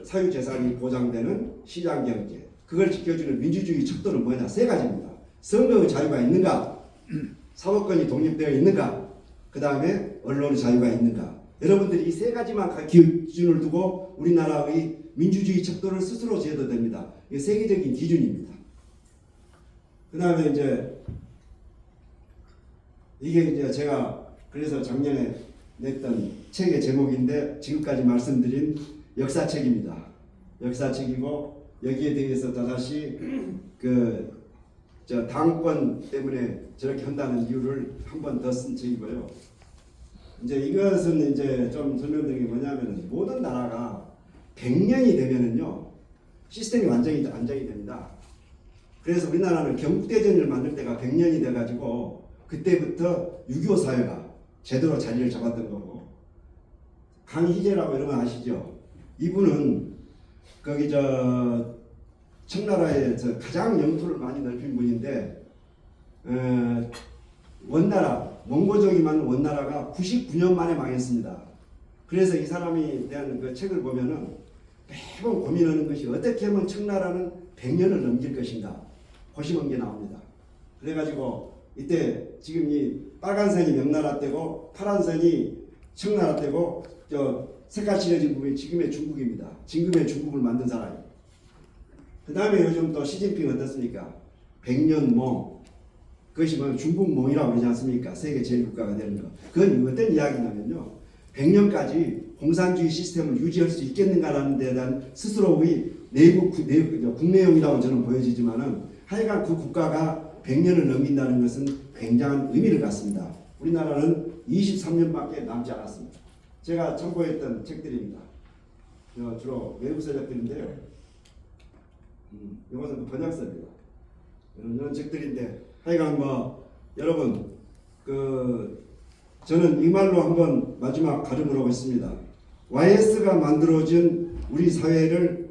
[SPEAKER 1] 사유재산이 보장되는 시장경제 그걸 지켜주는 민주주의 척도는 뭐냐? 세 가지입니다. 선거의 자유가 있는가? 사법권이 독립되어 있는가? 그 다음에 언론의 자유가 있는가? 여러분들이 이 세 가지만 기준을 두고 우리나라의 민주주의 척도를 스스로 재도 됩니다. 이게 세계적인 기준입니다. 그 다음에 이게 제가 그래서 작년에 냈던 책의 제목인데 지금까지 말씀드린 역사책입니다. 역사책이고 여기에 대해서 다시 당권 때문에 저렇게 한다는 이유를 한 번 더 쓴 책이고요. 이것은 좀 설명드린 게 뭐냐면 모든 나라가 100년이 되면은요 시스템이 완전히 안정이 됩니다. 그래서 우리나라는 경국대전을 만들 때가 100년이 돼가지고 그때부터 6.25 사회가 제대로 자리를 잡았던 거고 강희재라고 여러분 아시죠? 이분은 거기 청나라에 가장 영토를 많이 넓힌 분인데 원나라 몽고족이 만든 원나라가 99년 만에 망했습니다. 그래서 이 사람이 대한 그 책을 보면은 매번 고민하는 것이 어떻게 하면 청나라는 100년을 넘길 것인가 고심한 게 나옵니다. 그래가지고 이때 지금 이 빨간 선이 명나라 때고 파란 선이 청나라 때고 저 색깔 칠해진 부분이 지금의 중국입니다. 지금의 중국을 만든 사람이. 그 다음에 요즘 또 시진핑 어떻습니까? 100년 몽. 그것이 뭐 중국몽이라고 그러지 않습니까? 세계 제1국가가 되는 거. 그건 어떤 이야기냐면요. 100년까지 공산주의 시스템을 유지할 수 있겠는가라는 데 대한 스스로의 국내용이라고 저는 보여지지만은 하여간 그 국가가 100년을 넘긴다는 것은 굉장한 의미를 갖습니다. 우리나라는 23년밖에 남지 않았습니다. 제가 참고했던 책들입니다. 주로 외국 서적들인데요. 이것은 번역서입니다. 이런 책들인데 하여간 뭐 여러분 저는 이 말로 한번 마지막 가름을 하고 있습니다. YS가 만들어진 우리 사회를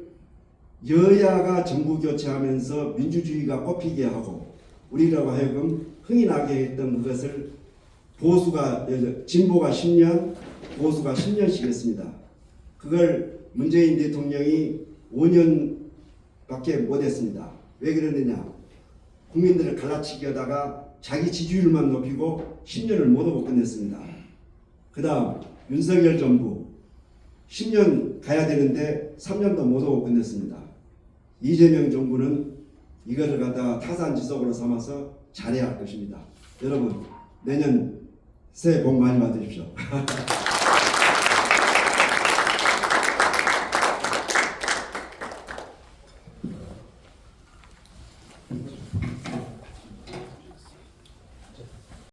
[SPEAKER 1] 여야가 정부 교체하면서 민주주의가 꼽히게 하고 우리라고 하여금 흥이 나게 했던 그것을 진보가 10년, 보수가 10년씩 했습니다. 그걸 문재인 대통령이 5년밖에 못했습니다. 왜 그러느냐? 국민들을 갈라치기 하다가 자기 지지율만 높이고 10년을 못하고 끝냈습니다. 그 다음 윤석열 정부 10년 가야 되는데 3년도 못하고 끝냈습니다. 이재명 정부는 이거를 갖다가 타산지석으로 삼아서 잘해야 할 것입니다. 여러분 내년 새해 복 많이 받으십시오.